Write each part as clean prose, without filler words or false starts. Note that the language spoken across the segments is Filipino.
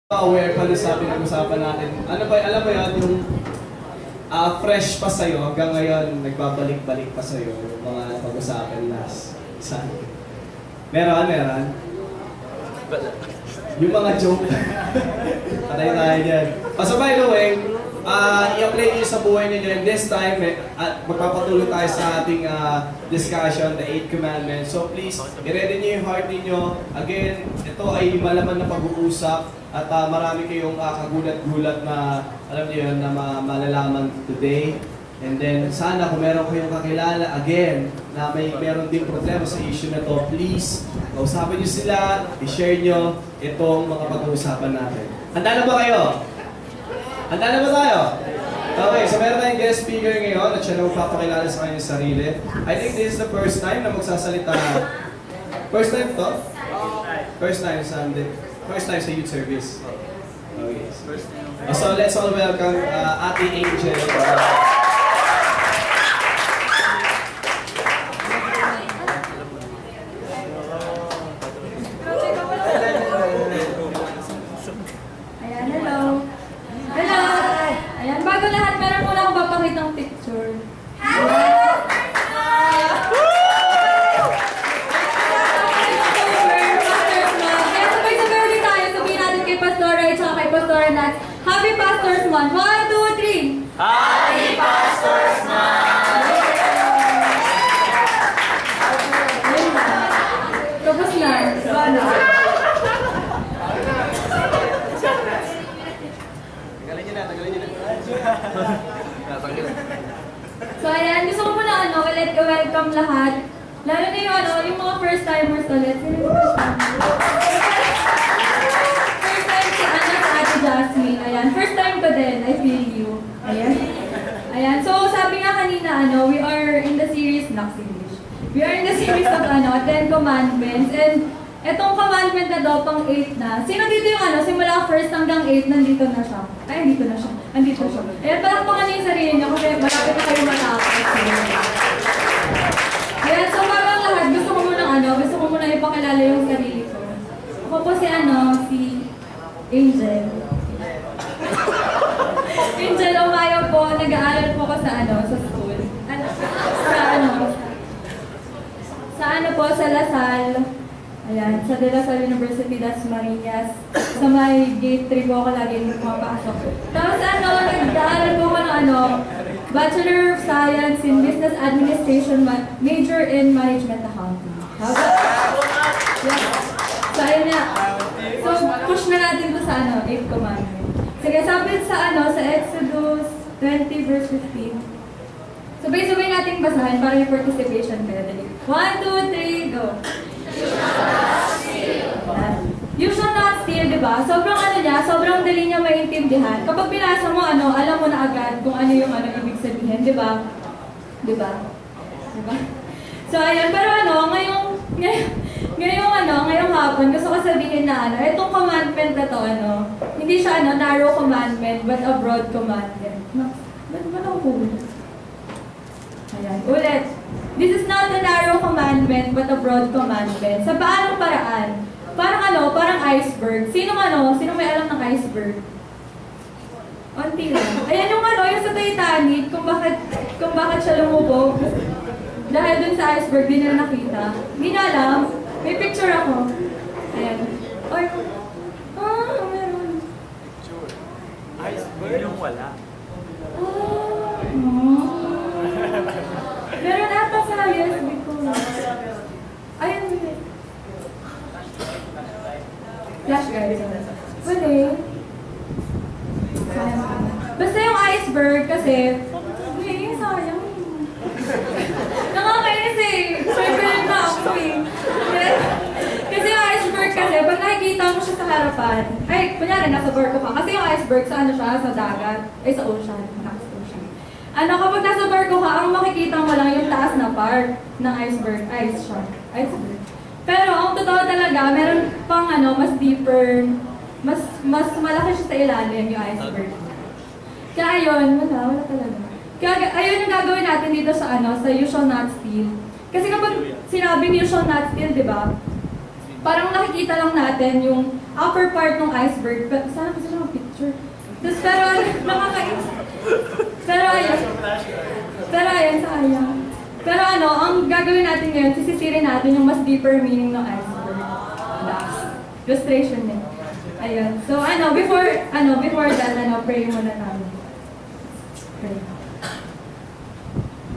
aware pa sa pinag-usapan natin. Ano ba, alam mo yan, yung fresh pa sa'yo, hanggang ngayon, nagbabalik-balik pa sa'yo, yung mga pag-usapan last isa. Meron. Yung mga joke. Patay tayo dyan. So by the way, i-apply nyo sa buhay nyo dyan. This time, magpapatuloy tayo sa ating discussion, the 8 Commandments. So please, i-ready nyo yung heart ninyo. Again, ito ay malaman na pag-uusap. At marami kayong kagulat-gulat na, alam niyo yun, na malalaman today. And then, sana kung meron kayong kakilala, again, na meron din problema sa issue na to, please, kausapin niyo sila, i-share niyo itong mga pag-uusapan natin. Handa na ba kayo? Handa na ba tayo? Okay, so meron tayong guest speaker ngayon at siya na magpapakilala sa kanyang sarili. I think this is the first time na magsasalita. First time to? First time Sunday. First time sa youth service. Okay. So let's all welcome Ate Angel. Ayan, hello. Hello. Ayan, bago lahat, meron muna akong papakitang picture. Happy Pastors Month! 1, 2, 3! Happy Pastors Month! Tapos na. Ano? Tagalin niyo na. So ayan, gusto ko muna welcome lahat. Lalo na yung mga first timers ulit. Sino yung first timers? First time si Anna sa Ate Jasmine. Ayan, first time ko din. I feel you. Ayan. So sabi nga kanina, we are in the series, not English. We are in the series of 10 Commandments. And etong commandment na daw, pang 8 na. Sino dito yung simula first hanggang 8, nandito na siya. Ay, andito na siya. Andito siya. Ayan, palakpakan niyo yung sarili niyo kasi malapit na kayo matapos. Ayan, so bagang lahat, gusto ko muna ipakilala yung sarili ko. Ako po si Angel. Angel Umayo po, nag-aaral po ko sa school. Sa Lasal. Ayan, sa De La Salle University, Das Marinas. Sa may gate 3 po ako lagi pumapasok. Tapos nag-aaral po ko ng Bachelor of Science in Business Administration, major in Management Accounting. How about? Yeah. So, ayun na. So, push na natin to sa 8th Commandment. Sige, sabi sa Exodus 20 verse 15. So, sabay natin basahin para yung participation kayo. 1, 2, 3, go! You shall not steal, di ba? Sobrang dali niya maintindihan. Kapag binasa mo, alam mo na agad kung ano yung ibig sabihin, di ba? Di ba? So, ayan, pero ngayong hapon, gusto ko sabihin na itong commandment na to, hindi siya narrow commandment, but a broad commandment. Ba't ba nakuhuli? Ayan, ulit. This is not a narrow commandment, but a broad commandment. Sa paanong paraan? Parang iceberg. Sino may alam ng iceberg? Onti lang. Ayan yung sa Titanic, kung bakit siya lumubog. Dahil dun sa iceberg, di na nakita. Hindi na alam. May picture ako. Ayan. Ay, meron. Iceberg? Yung wala. Meron ata sa USB ko. Ayun. Flash guys. Wala eh. Basta yung iceberg kasi, sayang. Nakakainis eh. Surprise na ako eh. Kasi yung iceberg kasi, pag nakikita mo siya sa harapan, kunyari nasa barko ka. Kasi yung iceberg sa sa dagat, sa ocean. Kapag nasa barko ka, ang makikita mo lang yung taas na part ng iceberg. Iceberg. Pero ang totoo talaga, meron pang mas deeper, mas malaki siya sa ilalim yung iceberg. Kaya ayun, wala talaga. Kaya ayun yung gagawin natin dito sa You Shall Not Steal. Kasi kapag sinabing You Shall Not Steal, di ba? Parang nakikita lang natin yung upper part ng iceberg. Sana kasi lang picture. Tapos pero nakakainis. Pero ayun, sayang. Pero ano, ang gagawin natin ngayon, sisisirin natin yung mas deeper meaning ng iceberg. Illustration niya. Ayun. So before that, pray muna namin. Pray.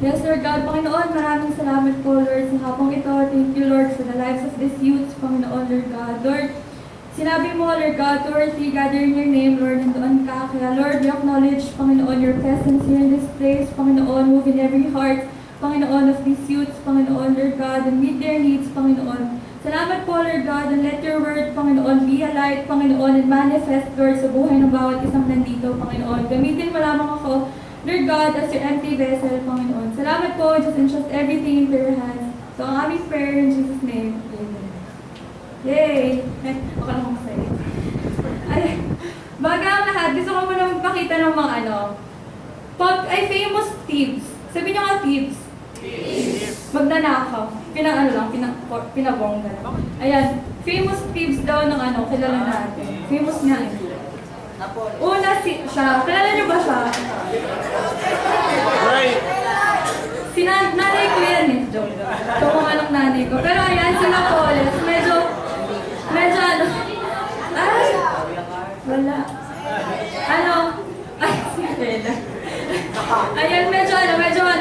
Yes, Lord God, Panginoon, maraming salamat po, Lord, sa hapong ito. Thank you, Lord, for the lives of these youths, Panginoon, Lord God. Lord, sinabi mo, Lord God, 2 or 3 gather in your name, Lord, nandoon ka. Kaya, Lord, we acknowledge, Panginoon, your presence here in this place. Panginoon, move in every heart, Panginoon, of these youths, Panginoon, Lord God, and meet their needs, Panginoon. Salamat po, Lord God, and let your word, Panginoon, be a light, Panginoon, and manifest, Lord, sa buhay ng bawat isang nandito, Panginoon. Gamitin mo lamang ako, Lord God, as your empty vessel, Panginoon. Salamat po, just entrust everything into your hands. So, ang aming prayer in Jesus' name. Amen. Yay! Okay lang masaya. Ay, baga ang lahat, gusto ko muna magpakita ng mga famous thieves. Sabi niyo nga thieves. Magnanakaw. Pinabongga lang. Ayan, famous thieves daw ng kilala natin. Famous nga eh. Una siya. Kilala niyo ba siya? Si nanay ko yan eh. Joke. Ito kung anong nanay ko. Pero ayan, si Napoles. Medyo ay, wala. Ay, si Bella. Ayan, medyo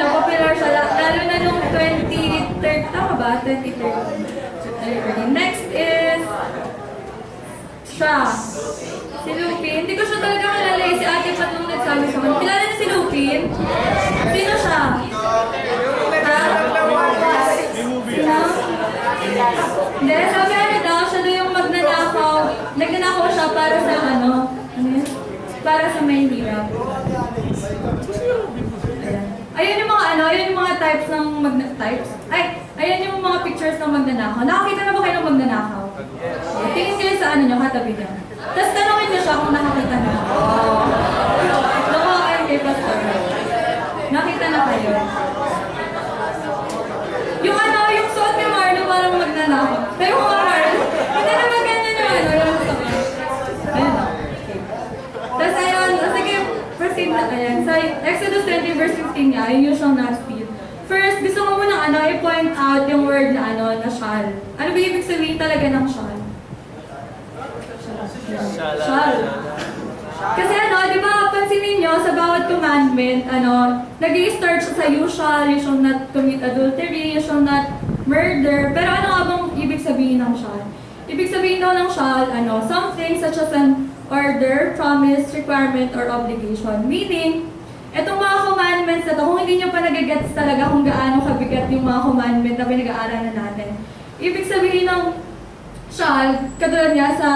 popular siya. Lalo na nung 2013, tama ba? 2013. Next is siya. Si Lupin. Hindi ko siya talaga kilala eh. Si Ate Pat nung nagsabi sa akin. Kilala niyo si Lupin? Sino siya? Ha? Sino? Hindi, sabi daw, siya daw yung magnanakaw. Nagnanakaw siya para sa ano yun? Para sa may hirap. Ayun yung mga ayun yung mga types ng ayun yung mga pictures ng magnanakaw. Nakakita na ba kayo ng magnanakaw? Tingin kayo sa niyo, katabi niyo. Tapos tanongin niyo siya kung nakakita na. Nakuha kayo kay Pastor. Nakita na kayo. Yung suot ni Marlo parang magnanakaw. Pero kung Marlo, hindi naman ganyan yung suot. Ayun na. Tapos ayun, sige, proceed na ayan. Sa Exodus 20 verse 15 niya, ayun yung siyang not steal. First, gusto ko muna i-point out yung word na na shall. Ano ba ibig sabihin talaga ng shall? Shall. Kasi di ba, pansinin nyo, sa bawat commandment, nag-i-start siya sa you shall not commit adultery, you shall not murder. Pero ano nga bang ibig sabihin ng shall? Ibig sabihin daw ng shall, something such as an order, promise, requirement, or obligation. Meaning, etong mga commandments na to, kung hindi nyo pa nagagets talaga kung gaano kabigat yung mga commandment na pinag-aaralan natin, ibig sabihin ng shall, katulad nga sa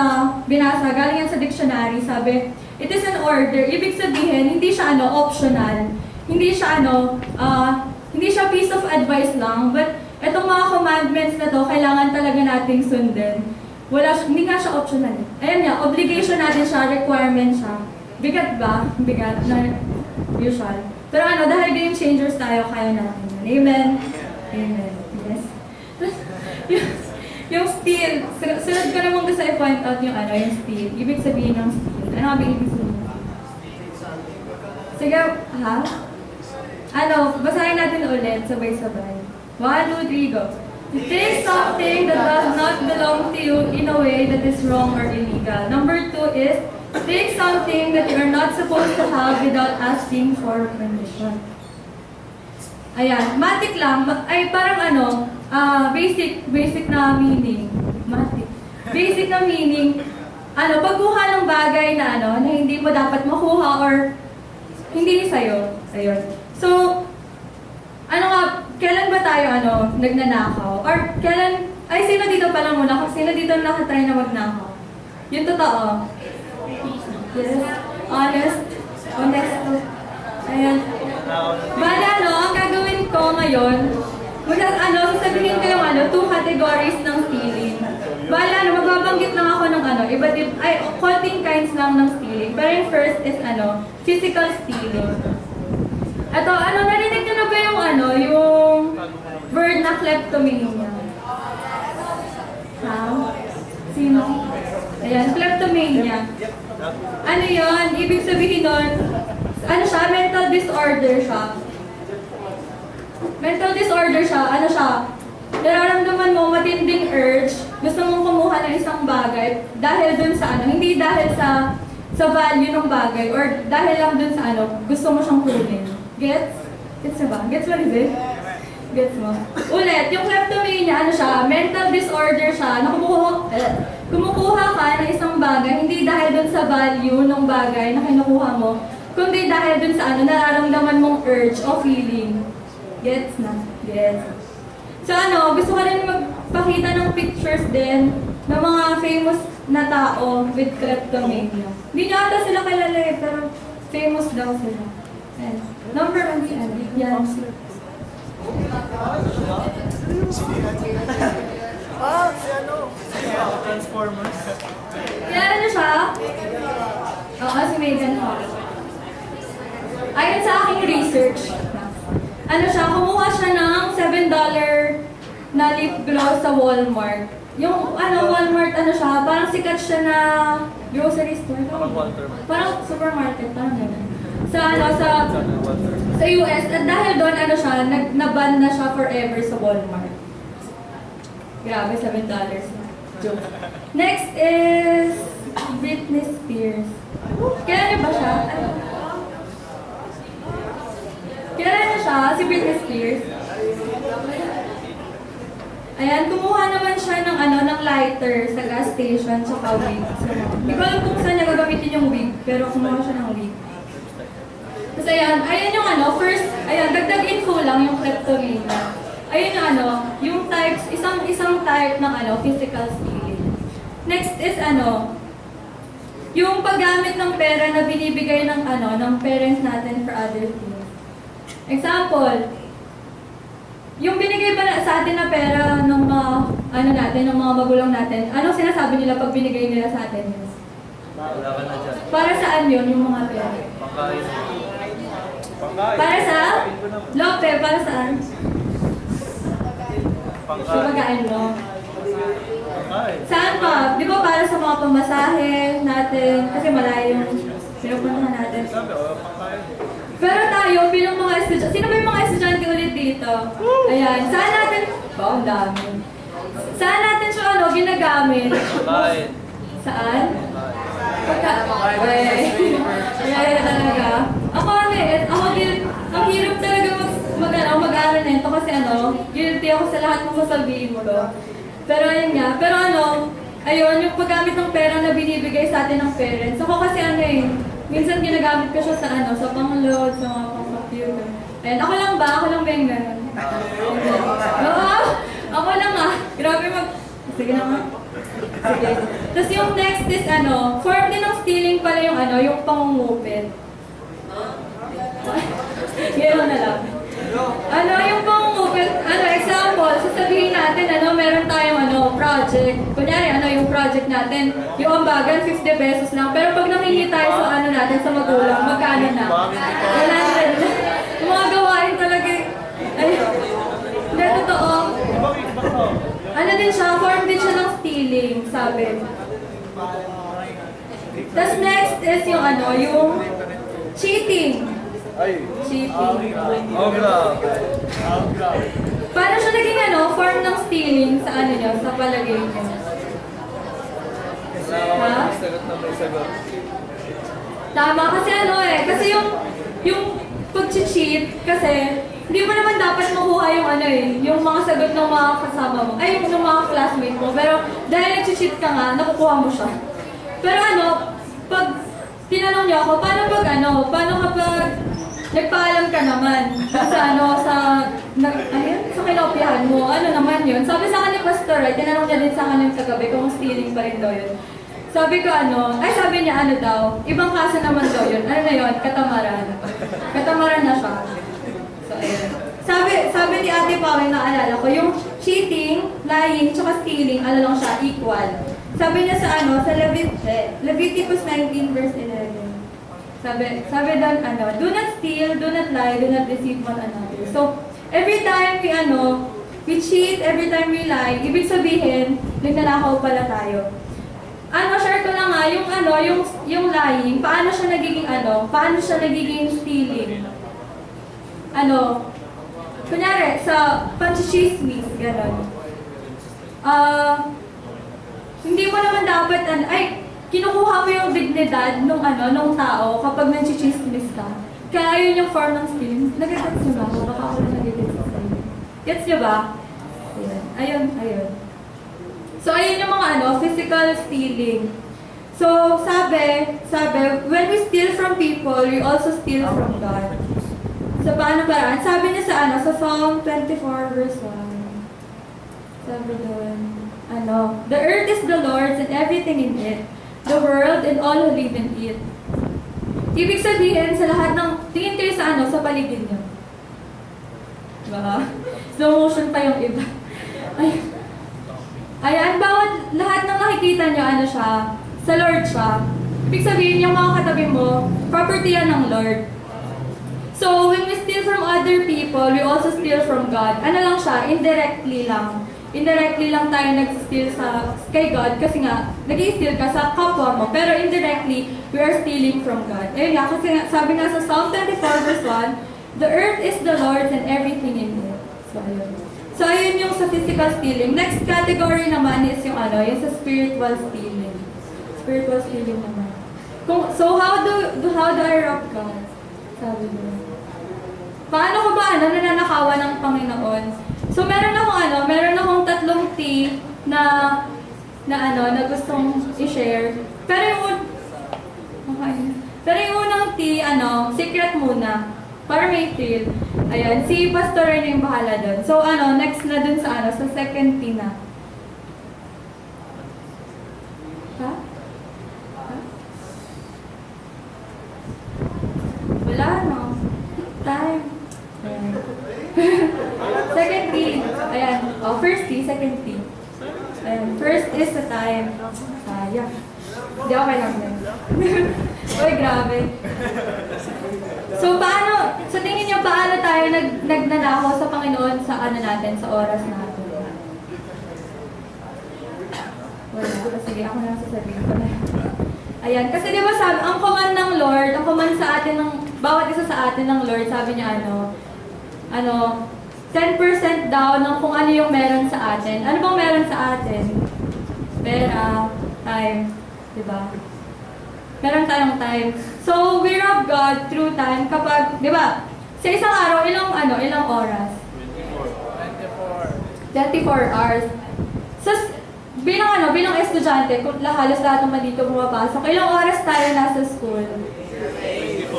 binasa, galing yan sa dictionary, sabi, it is an order. Ibig sabihin, hindi siya optional. Hindi siya hindi siya piece of advice lang, but etong mga commandments na to, kailangan talaga nating sundin. Hindi nga siya optional. Ayan nga, obligation natin siya, requirement siya. Bigat ba? Bigat na usual. Pero dahil game changers tayo, kaya natin yun. Amen? Amen. Yes. Yung steal, sunod ko naman gusto i-point out yung yung steal. Ibig sabihin ng steal. Ano nga ba ibig sabihin? Sige, ha? Basahin natin ulit, sabay-sabay. 1, 2, 3, go. Take something that does not belong to you in a way that is wrong or illegal. Number 2 is, take something that you are not supposed to have without asking for permission. Ayan, matik lang, ay parang basic na meaning. Matik. Basic na meaning, pagkuha ng bagay na na hindi mo dapat makuha or hindi sa'yo. Ayun. So, kailan ba tayo nagnanakaw? Or kailan, sino dito pala muna? Kung sino dito nakatry na magnakaw? Yung totoo. Yes. Honest. Ayan. Bale, ang gagawin ko ngayon, sasabihin ko yung 2 categories ng stealing. Bale, magbabanggit lang ako ng konting kinds lang ng stealing. Pero yung first is physical stealing. Ito, narinig niyo na ba yung word na kleptomania? Ha? Sino? Ayan, kleptomania. Ano yun? Ibig sabihin nun, ano siya? Mental disorder siya. Mental disorder siya, ano siya? Nararamdaman mo matinding urge, gusto mong kumuha ng isang bagay dahil dun sa ano, hindi dahil sa value ng bagay or dahil lang dun sa ano, gusto mo siyang kunin. Gets? Gets na ba? Gets what is it? Gets mo? Ulit, yung kleptomania, ano siya, mental disorder siya, na kumukuha ka ng isang bagay, hindi dahil dun sa value ng bagay na kinukuha mo, kundi dahil dun sa ano, nararamdaman mong urge o feeling. Gets na? Gets. So ano, gusto ko rin magpakita ng pictures din ng mga famous na tao with kleptomania. Hindi nyo ata sila kilala eh, pero famous daw sila. Ayan. Number 1 si ano, yan. Si ano? Transformers. Kilala niyo siya? Oo, si Megan Fox. Ayon sa aking research, ano siya, kumuha siya ng $7 na lip gloss sa Walmart. Yung ano, Walmart, ano siya, parang sikat siya na grocery store. Parang supermarket, parang gano'n. Sa ano, sa US. At dahil doon, ano siya, naban na siya forever sa Walmart. Grabe, $7 na. Joke. Next is Britney Spears. Kilala niyo ba siya? Kilala niyo siya? Si Britney Spears? Ayan, kumuha naman siya ng ano, ng lighter sa gas station tsaka wig. Hindi ko alam kung saan niya gagamitin yung wig, pero kumuha siya ng wig. Tapos ayan yung ano, first, ayan, dagdag info lang yung kleptomania. Ayun yung ano, yung types, isang type ng ano, physical stealing. Next is ano, yung paggamit ng pera na binibigay ng ano, ng parents natin for other things. Example, yung binigay ba sa atin na pera ng mga, ano natin, ng mga magulang natin, anong sinasabi nila pag binigay nila sa atin yun? Wala ka na dyan. Para saan yun, yung mga pera? Pangkain. Para sa? Lope, para saan? Pangkain. Pagkain mo. Pangkain. Saan pa? Di ba para sa mga pamasahe natin? Kasi malayo yung pinupuntahan natin. Sabi, pangkain. Pero tayo, bilang mga estudyante, sino ba yung mga estudyante ulit dito? Ayan, saan natin, ang dami. Saan natin siya ano, ginagamit? Pangkain. Saan? Pagka, Ay, talaga. Ako ano eh, ang hirap talaga mag-aaral na ito kasi ano, guilty ako sa lahat ng sasabihin mo do. Pero ayun nga, pero ano, ayun, yung paggamit ng pera na binibigay sa atin ng parents. Ako kasi ano eh, minsan ginagamit ko siya sa ano, sa pang-load, sa mga pang-computer. Ayan, ako lang ba yung ganun? Oo, ako lang ah. Grabe sige na nga. Sige. Tapos yung next is ano, form din ng stealing pala yung ano, yung pangungupit. Gano'n na lang. Ano, yung pangungupit, ano, example, sasabihin natin, ano, meron tayong ano, project. Kunyari, ano, yung project natin, yung ambagan, 50 pesos lang. Pero pag nangingi tayo sa ano natin, sa magulang, magkano na? 100. Yung mga gawain talaga, ay, hindi, totoo. Ano din siya, form din siya ng stealing, sabi. Tapos next is yung ano, yung cheating. Cheating. Oh, grabe. Paano siya naging ano, form ng stealing sa ano niyo, sa palagay niyo? Ha? Sagot na may sagot. Tama, kasi ano eh, kasi yung pag-cheat, kasi hindi mo naman dapat makuha yung ano eh, yung mga sagot ng mga kasama mo, ay yung mga classmate mo, pero dahil nag-cheat ka nga, nakukuha mo siya. Pero ano, pag tinanong niyo ako, paano kapag nagpaalam ka naman sa ano, sa kinopyahan mo, ano naman yun? Sabi sa akin ni Pastor, ay tinanong niya din sa akin yung kagabi kung stealing pa rin daw yun. Sabi ko sabi niya ano daw, ibang kaso naman daw yun. Ano na yun? Katamaran. Katamaran na siya. So, ayun. Sabi ni Ate Pawin, naalala ko, yung cheating, lying, tsaka stealing, ano lang siya, equal. Sabi niya sa sa Leviticus 19 verse 11. Sabi doon, do not steal, do not lie, do not deceive one another. So, every time we cheat, every time we lie, ibig sabihin, nagnanakaw pala tayo. share ko lang nga, yung lying, paano siya nagiging stealing? Kunyari, sa panchismis, gano'n. Hindi mo naman dapat, kinukuha mo yung dignidad nung tao kapag nanchismis ka. Kaya yun yung form ng stealing. Nagagets niyo ba? Baka ako lang nagagets sa inyo. Gets niyo ba? Ayun. So, ayun yung mga physical stealing. So, sabi, when we steal from people, we also steal from God. So, paano paraan? Sabi niya sa Psalm 24 verse 1. Sabi doon, the earth is the Lord's and everything in it, the world and all who live in it. Ibig sabihin, sa lahat ng, tingin kayo sa paligid niyo. Diba? Slow motion pa yung iba. Ayan, lahat ng nakikita niyo, siya, sa Lord siya. Ibig sabihin, yung mga katabi mo, property yan ng Lord. So, when we steal from other people, we also steal from God. Lang siya, indirectly lang. Indirectly lang tayo nag-steal kay God kasi nga, nag-i-steal ka sa kapwa mo. Pero indirectly, we are stealing from God. Ayun nga, kasi sabi nga sa Psalm 24 verse 1, the earth is the Lord's and everything in it. So, ayun. So, ayun yung sa physical stealing. Next category naman is yung yung sa spiritual stealing. Spiritual stealing naman. So, how do I rob God? Sabi mo. Paano ko ba nananakawan ng Panginoon? So, meron akong 3 T na gustong i-share. Pero yung unang T, secret muna. Para may thrill. Ayan, si Pastor Rene yung bahala doon. So, next na dun sa sa second T na. Ha? Wala, no? Time. Ayan. Second T. Ayan. First T, second T. Ayan. First is the time. Yeah. Hindi okay lang din. Uy, grabe. So, sa tingin niyo, paano tayo nagnanakaw sa Panginoon sa natin, sa oras natin? Wala. Sige, ako na sasabihin ko na. Ayan, kasi di ba sabi, ang command ng Lord, ang command sa atin bawat isa sa atin ng Lord, sabi niya 10% daw ng kung ano yung meron sa atin. Ano bang meron sa atin? Pera, time, di ba? Meron tayong time. So, we rob God through time kapag, di ba? Sa isang araw, ilang oras? 24 hours. So, bilang estudyante, kung halos lahat naman dito pumapasok, ilang oras tayo nasa school?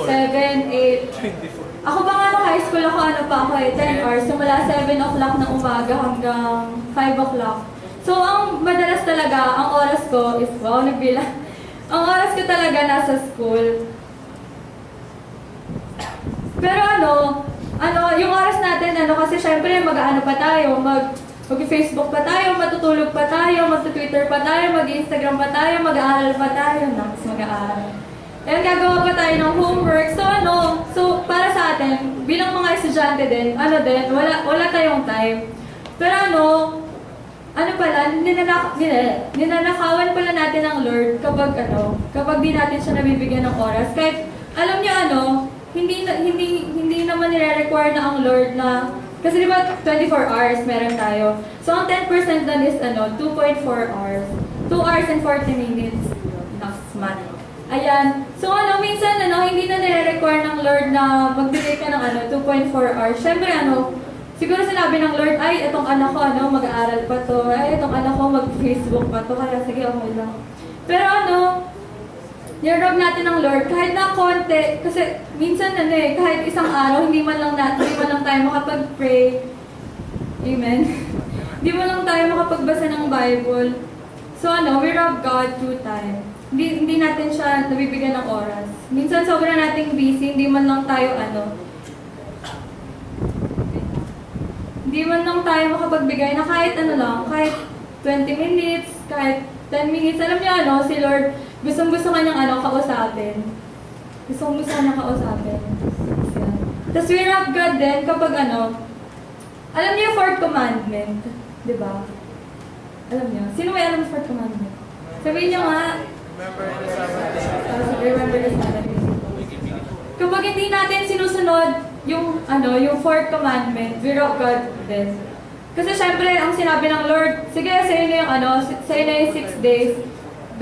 7, 8. Ako pa nga nung high school ako, 10 hours. Simula 7 o'clock ng umaga hanggang 5 o'clock. So, ang madalas talaga, ang oras ko is, nagbilang. Ang oras ko talaga nasa school. Pero yung oras natin, kasi syempre mag-ano pa tayo, mag-Facebook pa tayo, matutulog pa tayo, mag-Twitter pa tayo, mag-Instagram pa tayo, mag-aaral pa tayo. Mag-aaral. Ayan, gagawa pa tayo ng homework. So para sa atin, bilang mga estudyante din, wala tayong time. Pero ninanakawan pala natin ang Lord kapag di natin siya nabibigyan ng oras. Kahit, alam niyo hindi naman nire-require na ang Lord na, kasi di ba 24 hours meron tayo. So, ang 10% doon is 2.4 hours. 2 hours and 40 minutes. Next month. Ayan. So, minsan, hindi na nire-require ng Lord na magbigay ka ng 2.4 hours. Siyempre, siguro sinabi ng Lord, ay, itong anak ko, mag-aaral pa to. Ay, itong anak ko, mag-Facebook pa to. Kaya, sige, okay lang. Pero, nirob natin ng Lord, kahit na konti, kasi minsan, kahit isang araw, hindi man lang tayo makapag-pray. Amen. Hindi man lang tayo makapagbasa ng Bible. So, we rob God through time. Hindi natin siya nabibigyan ng oras. Minsan, sobrang nating busy, hindi man lang tayo, hindi man lang tayo makapagbigay na kahit kahit 20 minutes, kahit 10 minutes. Alam niyo si Lord, gustong-gusto kanyang kausapin. Gustong-gusto kanyang kausapin. Tapos we rob God din kapag alam niyo yung fourth commandment, di ba? Alam niyo? Sino may alam yung fourth commandment? Sabihin niyo nga. Remember the Sabbath day. Remember the Sabbath. Kapag hindi natin sinusunod yung yung fourth commandment, we rob God din. Kasi syempre, ang sinabi ng Lord, sige, sa'yo na yung sa'yo na yung 6 days.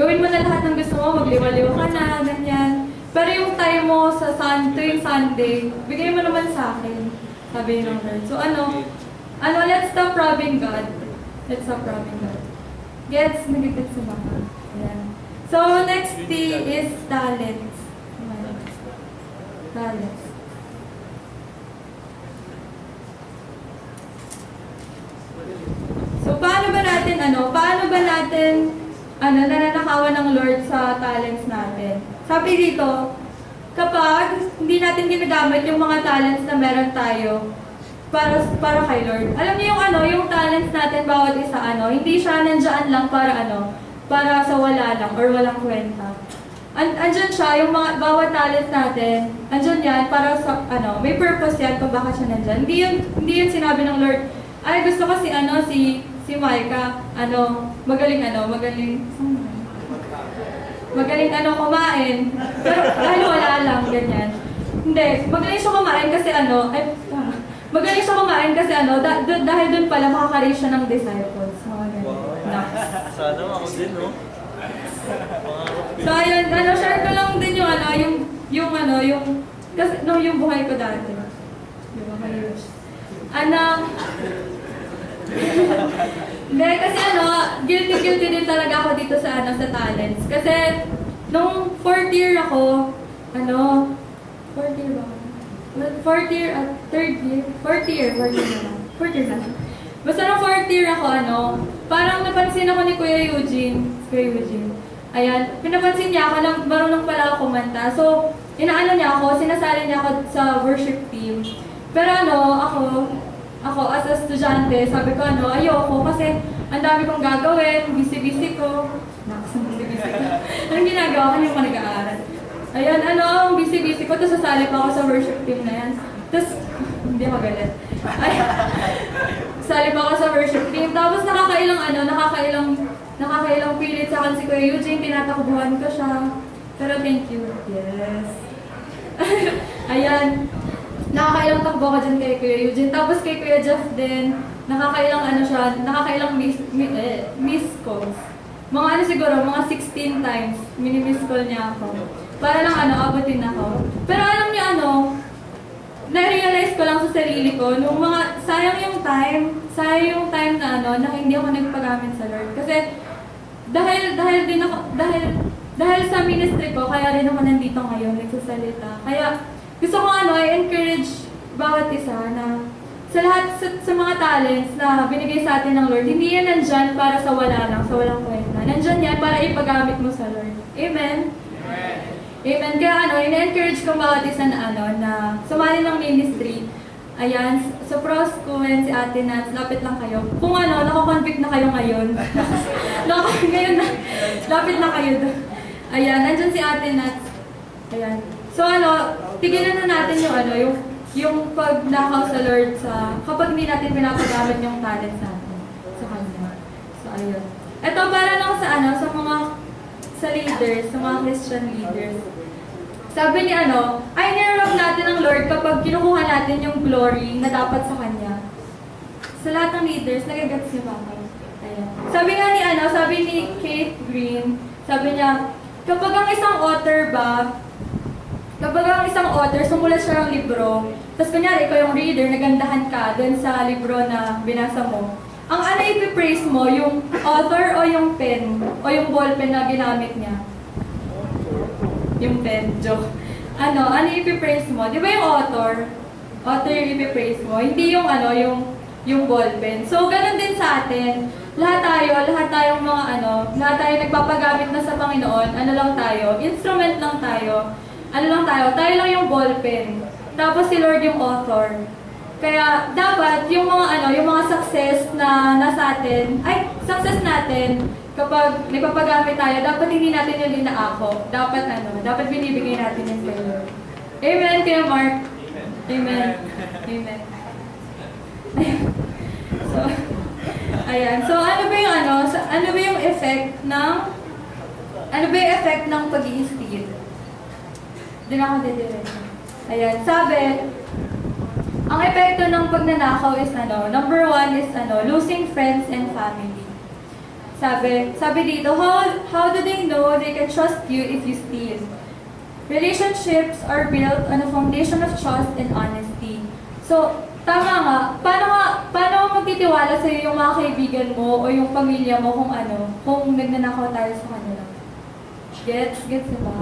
Gawin mo na lahat ng gusto mo, magliwaliw ka na, ganyan. Pero yung time mo sa tuwing Sunday, bigay mo naman sa akin, sabi ng Lord. So let's stop robbing God. Let's stop robbing God. Gets, nagigit sa baka. Ayan. So, next T is talents. Talents. So, paano ba natin nananakawan ng Lord sa talents natin? Sabi dito, kapag hindi natin ginagamit yung mga talents na meron tayo para kay Lord. Alam niyo yung talents natin bawat isa hindi siya nandiyan lang para sa wala lang or walang kwenta. Andyan siya, yung mga bawat talent natin, andyan yan para sa may purpose yan kung bakit siya nandyan. Hindi yun sinabi ng Lord, ay gusto ko si Micah, magaling kumain, pero dahil wala lang, ganyan. Hindi, magaling siya kumain kasi magaling siya kumain kasi dahil dun pala makaka-raise siya ng disciples. Mga ganyan. Sana ako din, no? So ayun, share ko lang din kasi yung buhay ko dati. Yung mga years. Hindi, kasi guilty din talaga ako dito sa talents. Kasi, nung 4th year ako, 4th year ba? 4th year at 3rd year? 4th year na. Basta nung 4th year ako, parang napansin ako ni Kuya Eugene. Ayan, pinapansin niya ako nang marunong pala ako kumanta. So, niya ako, sinasali niya ako sa worship team. Pero ako as a estudyante, sabi ko ayoko kasi ang dami kong gagawin, busy ko. Busy ko. Anong ginagawa ko yung nag-aaral? Ayan, busy ko, tapos sasali pa ako sa worship team na yan. Tapos, hindi ako galit. Sali pa ako sa worship team. Tapos nakakailang pilit sa akin si Kuya Eugene, tinatakbuhan ko siya. Pero thank you. Yes. Ayan. Nakakailang takbo ko dyan kay Kuya Eugene. Tapos kay Kuya Jeff din, nakakailang miss calls. Mga siguro, mga 16 times, mini-miss call niya ako. Para lang abutin ako. Pero alam niyo na-realize ko lang sa sarili ko, nung sayang yung time na hindi ako nagpagamit sa Lord. Kasi, dahil sa ministry ko, kaya rin ako nandito ngayon, nagsasalita. Kaya, gusto ko i-encourage bawat isa na sa lahat sa mga talents na binigay sa atin ng Lord, hindi yan nandyan para sa wala lang, sa walang kwenta. Nandyan yan para ipagamit mo sa Lord. Amen? Amen. Kaya ina-encourage ko bawat isa na sumali ng ministry. Ayan, sa Pros ko and si Ate Nats, lapit lang kayo. Kung nako-convict na kayo ngayon. Ngayon na, lapit na kayo doon. Ayan, nandyan si Ate Nats. Ayan. So tigilan na natin yung pagnakaw sa Lord kapag hindi natin pinapagamit yung talent natin sa Kanya. So, ayun. Ito para lang sa leaders, sa mga Christian leaders. Sabi ni ay nire-rob natin ng Lord kapag kinukuha natin yung glory na dapat sa Kanya. Sa lahat ng leaders, nagagats niya ba? Ayan. Sabi ni Kate Green, sabi niya, kapag ang isang author, sumulat siya ng libro, tapos kunyari, ikaw yung reader, nagandahan ka dun sa libro na binasa mo, ang ipipraise mo, yung author o yung pen, o yung ballpen na ginamit niya? Yung pen, joke. Ipipraise mo? Di ba yung author yung ipipraise mo? Hindi yung ballpen. So, ganun din sa atin. Lahat tayong nagpapagamit na sa Panginoon, lang tayo? Instrument lang tayo. Tayo lang yung ballpen. Tapos si Lord yung author. Kaya dapat yung mga success na nasa atin, success natin kapag nagpapagamit tayo, dapat hindi natin yung linaako. Dapat binibigay natin yung kay Lord. Amen, Kuya Mark. Amen. Amen. So, ayan. So, ano ba yung effect ng ano ba yung effect ng pag-i-steal? Doon ako didiretso. Ayan, sabi, ang epekto ng pagnanakaw is number one is losing friends and family. Sabi dito, how do they know they can trust you if you steal? Relationships are built on a foundation of trust and honesty. So, tama nga, paano magtitiwala sa yung mga kaibigan mo o yung pamilya mo kung nagnanakaw tayo sa kanila? Gets ba?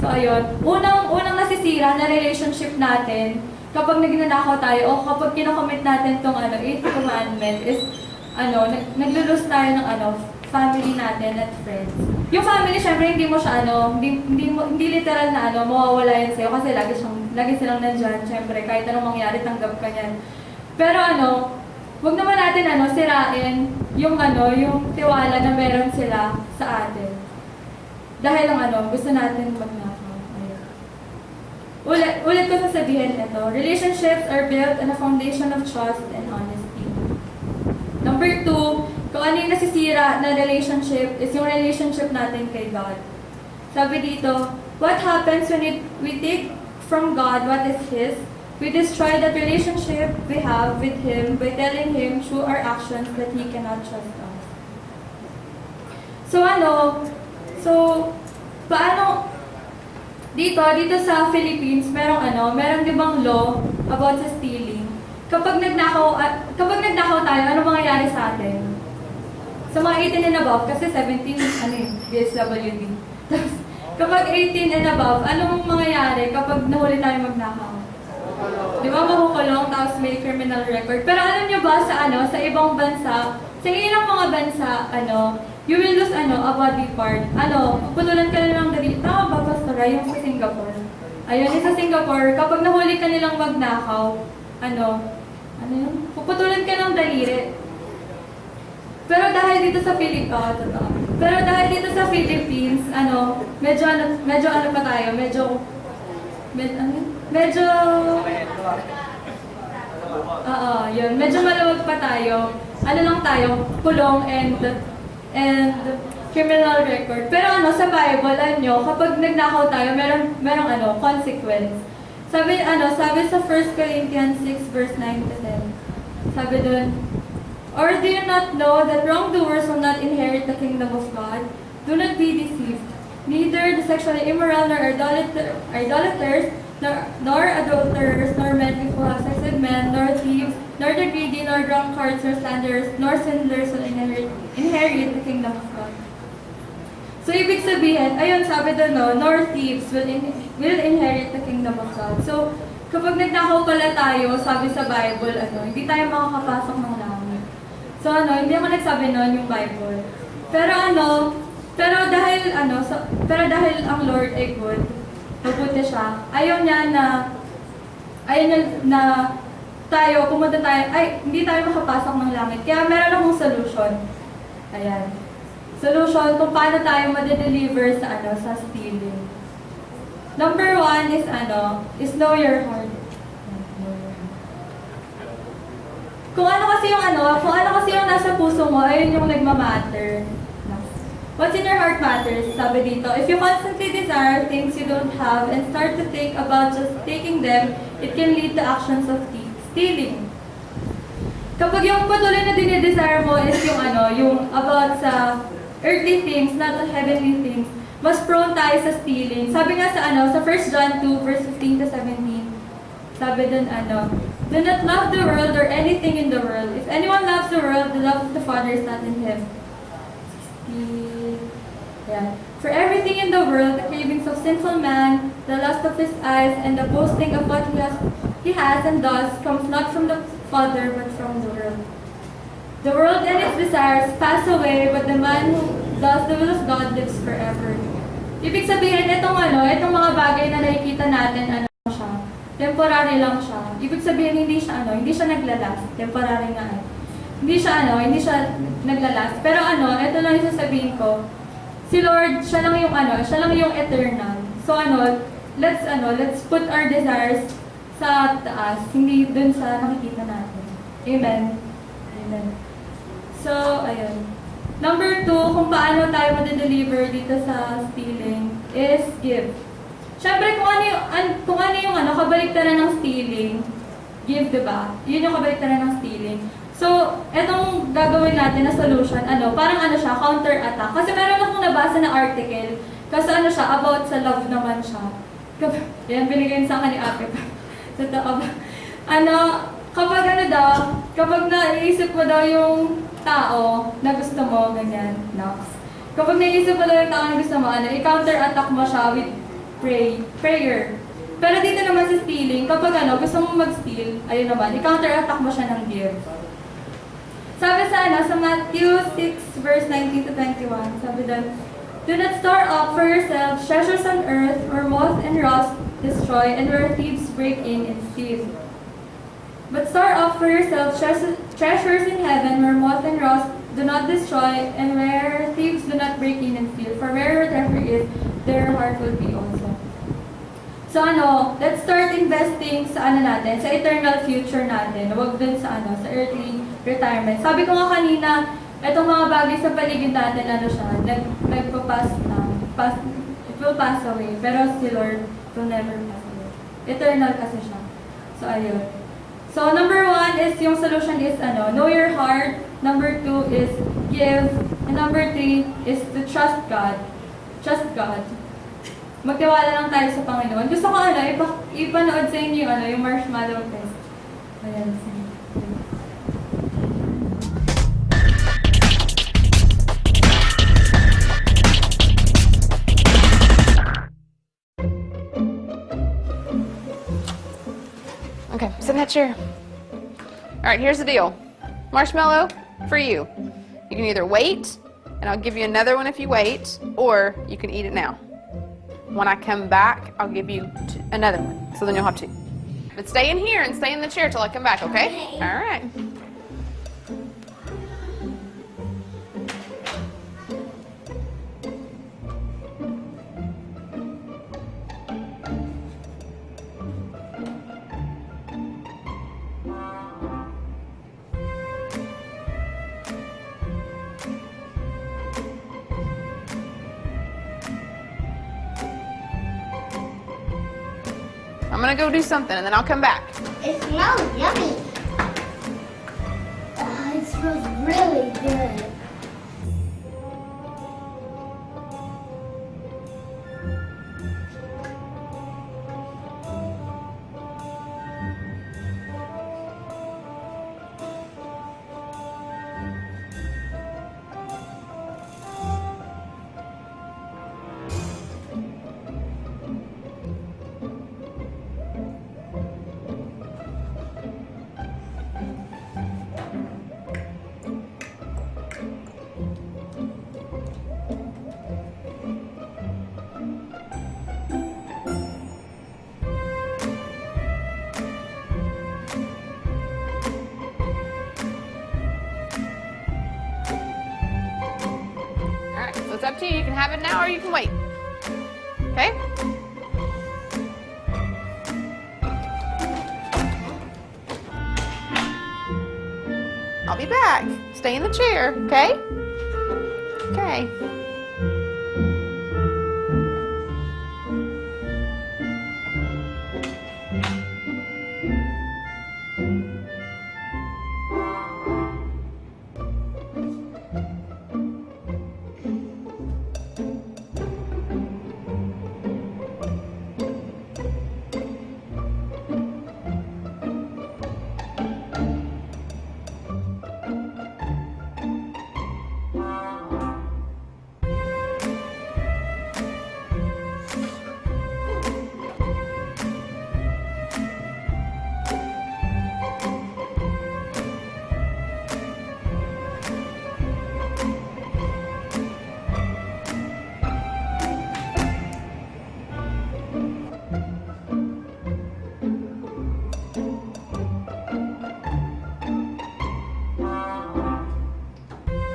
So, ayun, unang nasisira na relationship natin kapag nagnanakaw tayo o kapag kinocommit natin tong 8th commandment is naglulose tayo ng family natin at friends. Yung family, syempre, hindi mo siya, hindi literal na, mawawala yan sa'yo kasi lagi silang nandyan, syempre, kahit anong mangyari, tanggap ka yan. Pero wag naman natin, sirain yung tiwala na meron sila sa atin. Dahil lang, gusto natin magnakaw. Ulit ko sasabihin ito, relationships are built on a foundation of trust and honesty. Number 2, kung ano yung nasisira na relationship is yung relationship natin kay God. Sabi dito, what happens when we take from God what is His? We destroy that relationship we have with Him by telling Him through our actions that He cannot trust us. So paano, dito sa Philippines, merong dibang law about sa stealing. Kapag nagnakaw tayo, ano mangyayari sa atin? Sa mga 18 and above, kasi 17, DSWD. Kapag 18 and above, anong mangyayari kapag nahuli tayo magnakaw? Di ba, makukulong, tapos may criminal record. Pero alam nyo ba sa ibang bansa, sa ilang mga bansa, you will lose, a body part. Puputulan ka nilang dali. Tama ba, Pastor? Yung sa Singapore. Ayun, yung sa Singapore, kapag nahuli ka nilang magnakaw, puputulan ka ng daliri. Pero dahil dito sa Philippines, medyo maluwag pa tayo. Lang tayo, kulong and criminal record. Pero sa Bible, kapag nagnakaw tayo, merong consequence. Sabi sa 1 Corinthians 6 verse 9 to 10. Sabi dun, or do you not know that wrongdoers will not inherit the kingdom of God? Do not be deceived. Neither the sexually immoral, nor idolaters, nor adulterers, nor men who have sex with men, nor thieves, nor the greedy, nor drunkards, nor slanderers, nor swindlers will inherit the kingdom of God. So, ibig sabihin, ayun, sabi doon, nor thieves will inherit the kingdom of God. So, kapag nagnakaw pala tayo, sabi sa Bible, hindi tayo makakapasok ng langit. So, hindi ako nagsabi noon yung Bible. Pero dahil ang Lord ay good, mabuti siya, ayaw niya na tayo, pumunta tayo, hindi tayo makapasok ng langit. Kaya meron akong solution. Ayan. Solution kung paano tayo ma-deliver sa stealing. Number 1 is know your heart. Kung ano kasi yung nasa puso mo, ayun yung nagmamatter. What's in your heart matters, sabi dito. If you constantly desire things you don't have and start to think about just taking them, it can lead to actions of stealing. Kapag yung patuloy na dinidesire mo is yung about sa earthly things, not the heavenly things, mas prone tayo sa stealing. Sabi nga sa 1 John 2 verse 15 to 17. Sabi dun do not love the world or anything in the world. If anyone loves the world, the love of the Father is not in him. Yeah. For everything in the world, the cravings of sinful man, the lust of his eyes, and the boasting of what he has and does, comes not from the Father, but from the world. The world and its desires pass away, but the man who does the will of God lives forever. Ibig sabihin, itong mga bagay na nakikita natin, temporary lang siya. Ibig sabihin, hindi siya naglalast. Temporary nga Hindi siya naglalast. Pero ito lang yung sasabihin ko. Si Lord, siya lang yung eternal. So let's put our desires sa taas, hindi dun sa nakikita natin. Amen. Amen. So, ayun. Number 2, kung paano tayo ma-deliver dito sa stealing is give. Siyempre, kung ano yung kabaliktaran ng stealing, give, diba? Yun yung kabaliktaran ng stealing. So, etong gagawin natin na solution, parang siya, counter-attack. Kasi meron akong nabasa na article, kasi siya, about sa love naman siya. Yan, binigay sa akin ni ate ko. Totoo ba? Kapag naiisip mo daw yung tao na gusto mo, ganyan, Nox. Kapag naiisip mo daw yung tao na gusto mo, i-counter-attack mo siya with prayer. Pero dito naman sa stealing, kapag gusto mo mag-steal, ayun naman, i-counter-attack mo siya ng give. Sabi sa Matthew 6, verse 19 to 21, sabi doon, do not store up for yourselves treasures on earth where moth and rust destroy and where thieves break in and steal. But store up for yourselves treasures in heaven where moth and rust do not destroy and where thieves do not break in and steal. For where your treasure is, there your heart will be also. So let's start investing sa natin, sa eternal future natin. Huwag dun sa sa earthly retirement. Sabi ko nga kanina, itong mga bagay sa paligid natin, nagpa-pass na. It will pass away. Pero si Lord will never pass away. Eternal kasi siya. So, ayun. So, number 1 is, yung solution is, know your heart. Number 2 is, give. And number 3 is to trust God. Trust God. Magtiwala lang tayo sa Panginoon. Gusto ko, ipanood sa inyo, yung marshmallow test. Ayan, Okay, sit in that chair. All right, here's the deal. Marshmallow for you. You can either wait, and I'll give you another one if you wait, or you can eat it now. When I come back, I'll give you another one, so then you'll have two. But stay in here and stay in the chair till I come back, okay? All right. I'm gonna go do something and then I'll come back. It smells yummy. It smells really good. So it's up to you. You can have it now or you can wait. Okay? I'll be back. Stay in the chair, okay? Okay.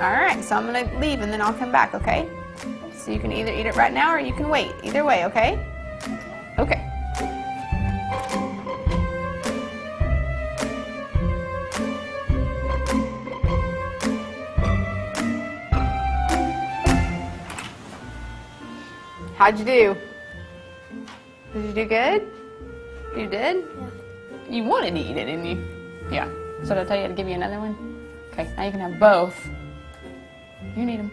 All right, so I'm gonna leave and then I'll come back, okay? So you can either eat it right now or you can wait. Either way, okay? Okay. How'd you do? Did you do good? You did? Yeah. You wanted to eat it, didn't you? Yeah. So did I tell you to give you another one? Okay, now you can have both. You need them.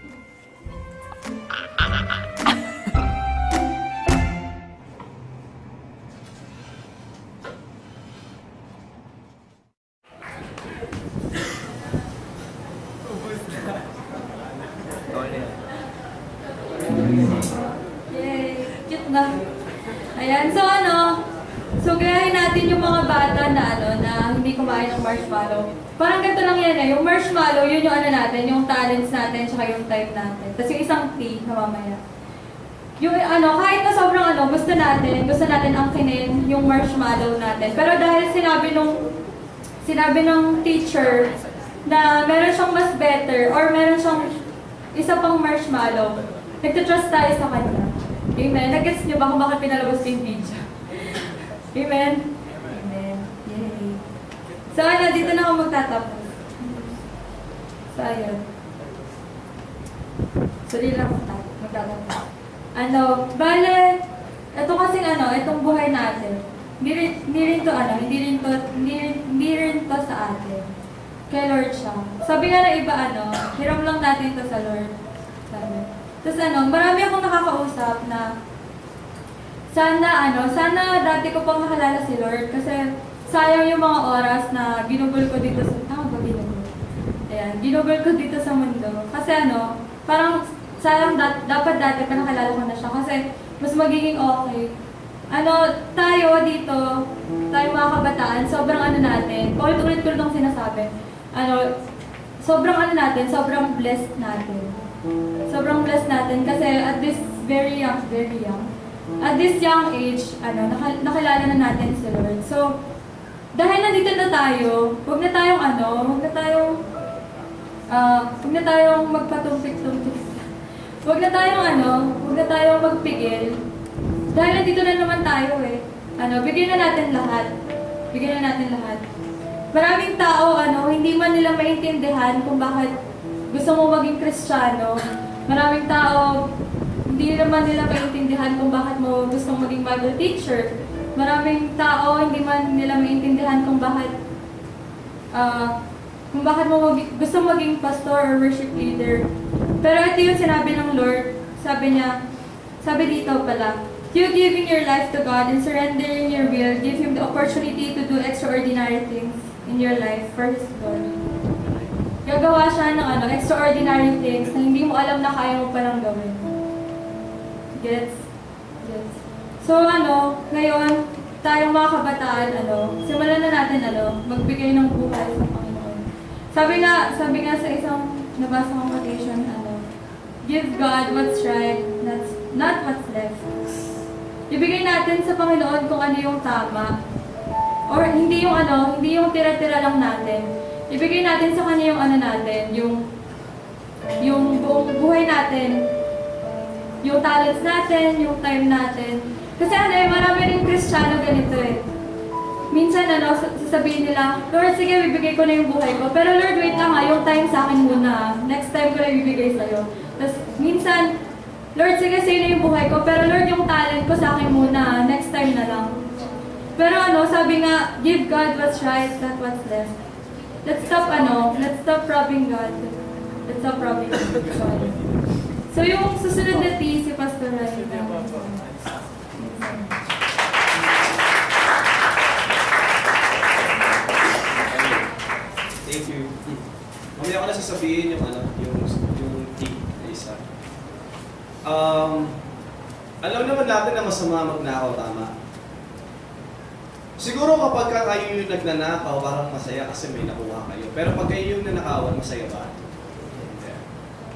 Yay! Cute na. Ayan, so gayahin natin yung mga bata na na hindi kumain ng marshmallow. Parang ganito lang yan eh. Yung marshmallow, yun yung natin, yung talents natin, tsaka yung type natin. Tapos yung isang tea na mamaya. Yung kahit na sobrang gusto natin angkinin yung marshmallow natin. Pero dahil sinabi nung teacher na meron siyang mas better or meron siyang isa pang marshmallow, nagtatrust tayo sa kanya. Amen. Nag-gets niyo ba kung bakit pinalabas ko yung video? Amen? Amen. Yay. So dito na ako magtatapos. So ayun. So dito lang magtatapos. Bale, ito kasi itong buhay natin. Hindi rin to sa atin. Kay Lord siya. Sabi nga na iba hiram lang natin to sa Lord. Sabi. Tapos marami akong nakakausap na sana dati ko pang nakalala si Lord kasi sayang yung mga oras na ginugol ko dito sa, Ayan, ginugol ko dito sa mundo. Kasi parang sayang dapat dati pa nakalala ko na siya kasi mas magiging okay. Tayo dito, tayo mga kabataan, sobrang natin, paulit-ulit ko itong sinasabi, sobrang sobrang blessed natin. Sobrang blessed natin kasi at this very young, at this young age, nakilala na natin si Lord. So, dahil nandito na tayo, huwag na tayong magpatumpik-tumpik. Huwag na tayong magpigil. Dahil nandito na naman tayo eh. Bigyan na natin lahat. Maraming tao, hindi man nila maintindihan kung bakit gusto mo maging Kristiyano. Maraming tao, hindi naman nila maintindihan kung bakit mo gusto maging Bible teacher. Maraming tao, hindi man nila maintindihan kung bakit mo gusto maging pastor or worship leader. Pero ito yung sinabi ng Lord. Sabi dito pala, you giving your life to God and surrendering your will, give Him the opportunity to do extraordinary things in your life for His glory. Gagawa siya ng extraordinary things na hindi mo alam na kaya mo palang gawin. Gets? So ngayon, tayong mga kabataan, simulan na natin, magbigay ng buhay sa Panginoon. Sabi nga sa isang nabasa kong quotation, give God what's right, not what's left. Ibigay natin sa Panginoon kung ano yung tama. Or hindi yung tira-tira lang natin. Ibigay natin sa Kanya yung natin, yung buong buhay natin, yung talents natin, yung time natin. Kasi marami rin Kristiyano ganito eh. Minsan sasabihin nila, Lord, sige, bibigay ko na yung buhay ko. Pero Lord, wait lang yung time sa akin muna. Next time ko na ibibigay sa'yo. Tapos minsan, Lord, sige, sa'yo na yung buhay ko. Pero Lord, yung talent ko sa akin muna. Next time na lang. Pero sabi nga, give God what's right, not what's left. Let's stop robbing God. Let's stop robbing God. So yung susunod na tea, si Pastor Ryan. Thank you. Mamaya ko na sasabihin yung tea na isa. Alam naman natin na masama magnakaw, tama? Siguro kapag kayo yung nagnanakaw, parang masaya kasi may nakuha kayo. Pero pag kayo yung nanakawan, masaya ba? Yeah.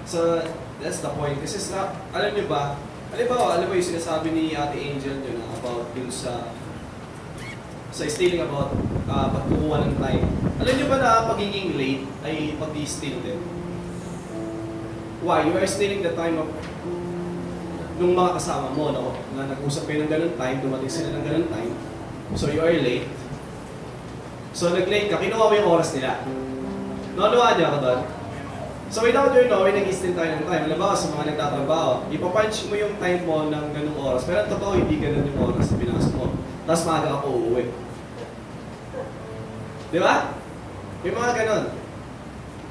So, that's the point. Kasi alam nyo ba yung sinasabi ni Ate Angel nyo na about yung sa stealing about pagkukuha ng time. Alam nyo ba na pagiging late ay pag-steal din? Why? You are stealing the time of nung mga kasama mo, na nag-usap kayo ng ganun time, dumating sila ng ganun time. So you are late. So nag-late ka, kinuha mo yung oras nila. Nakuha niya ako doon? So without your knowing, nag-steal tayo ng time. Halimbawa sa mga nagtatrabaho, ipapunch mo yung time mo ng ganung oras. Pero ang totoo, hindi ganun yung oras na pinasok mo. Tapos maaga ako uuwi. Di ba? May mga ganun.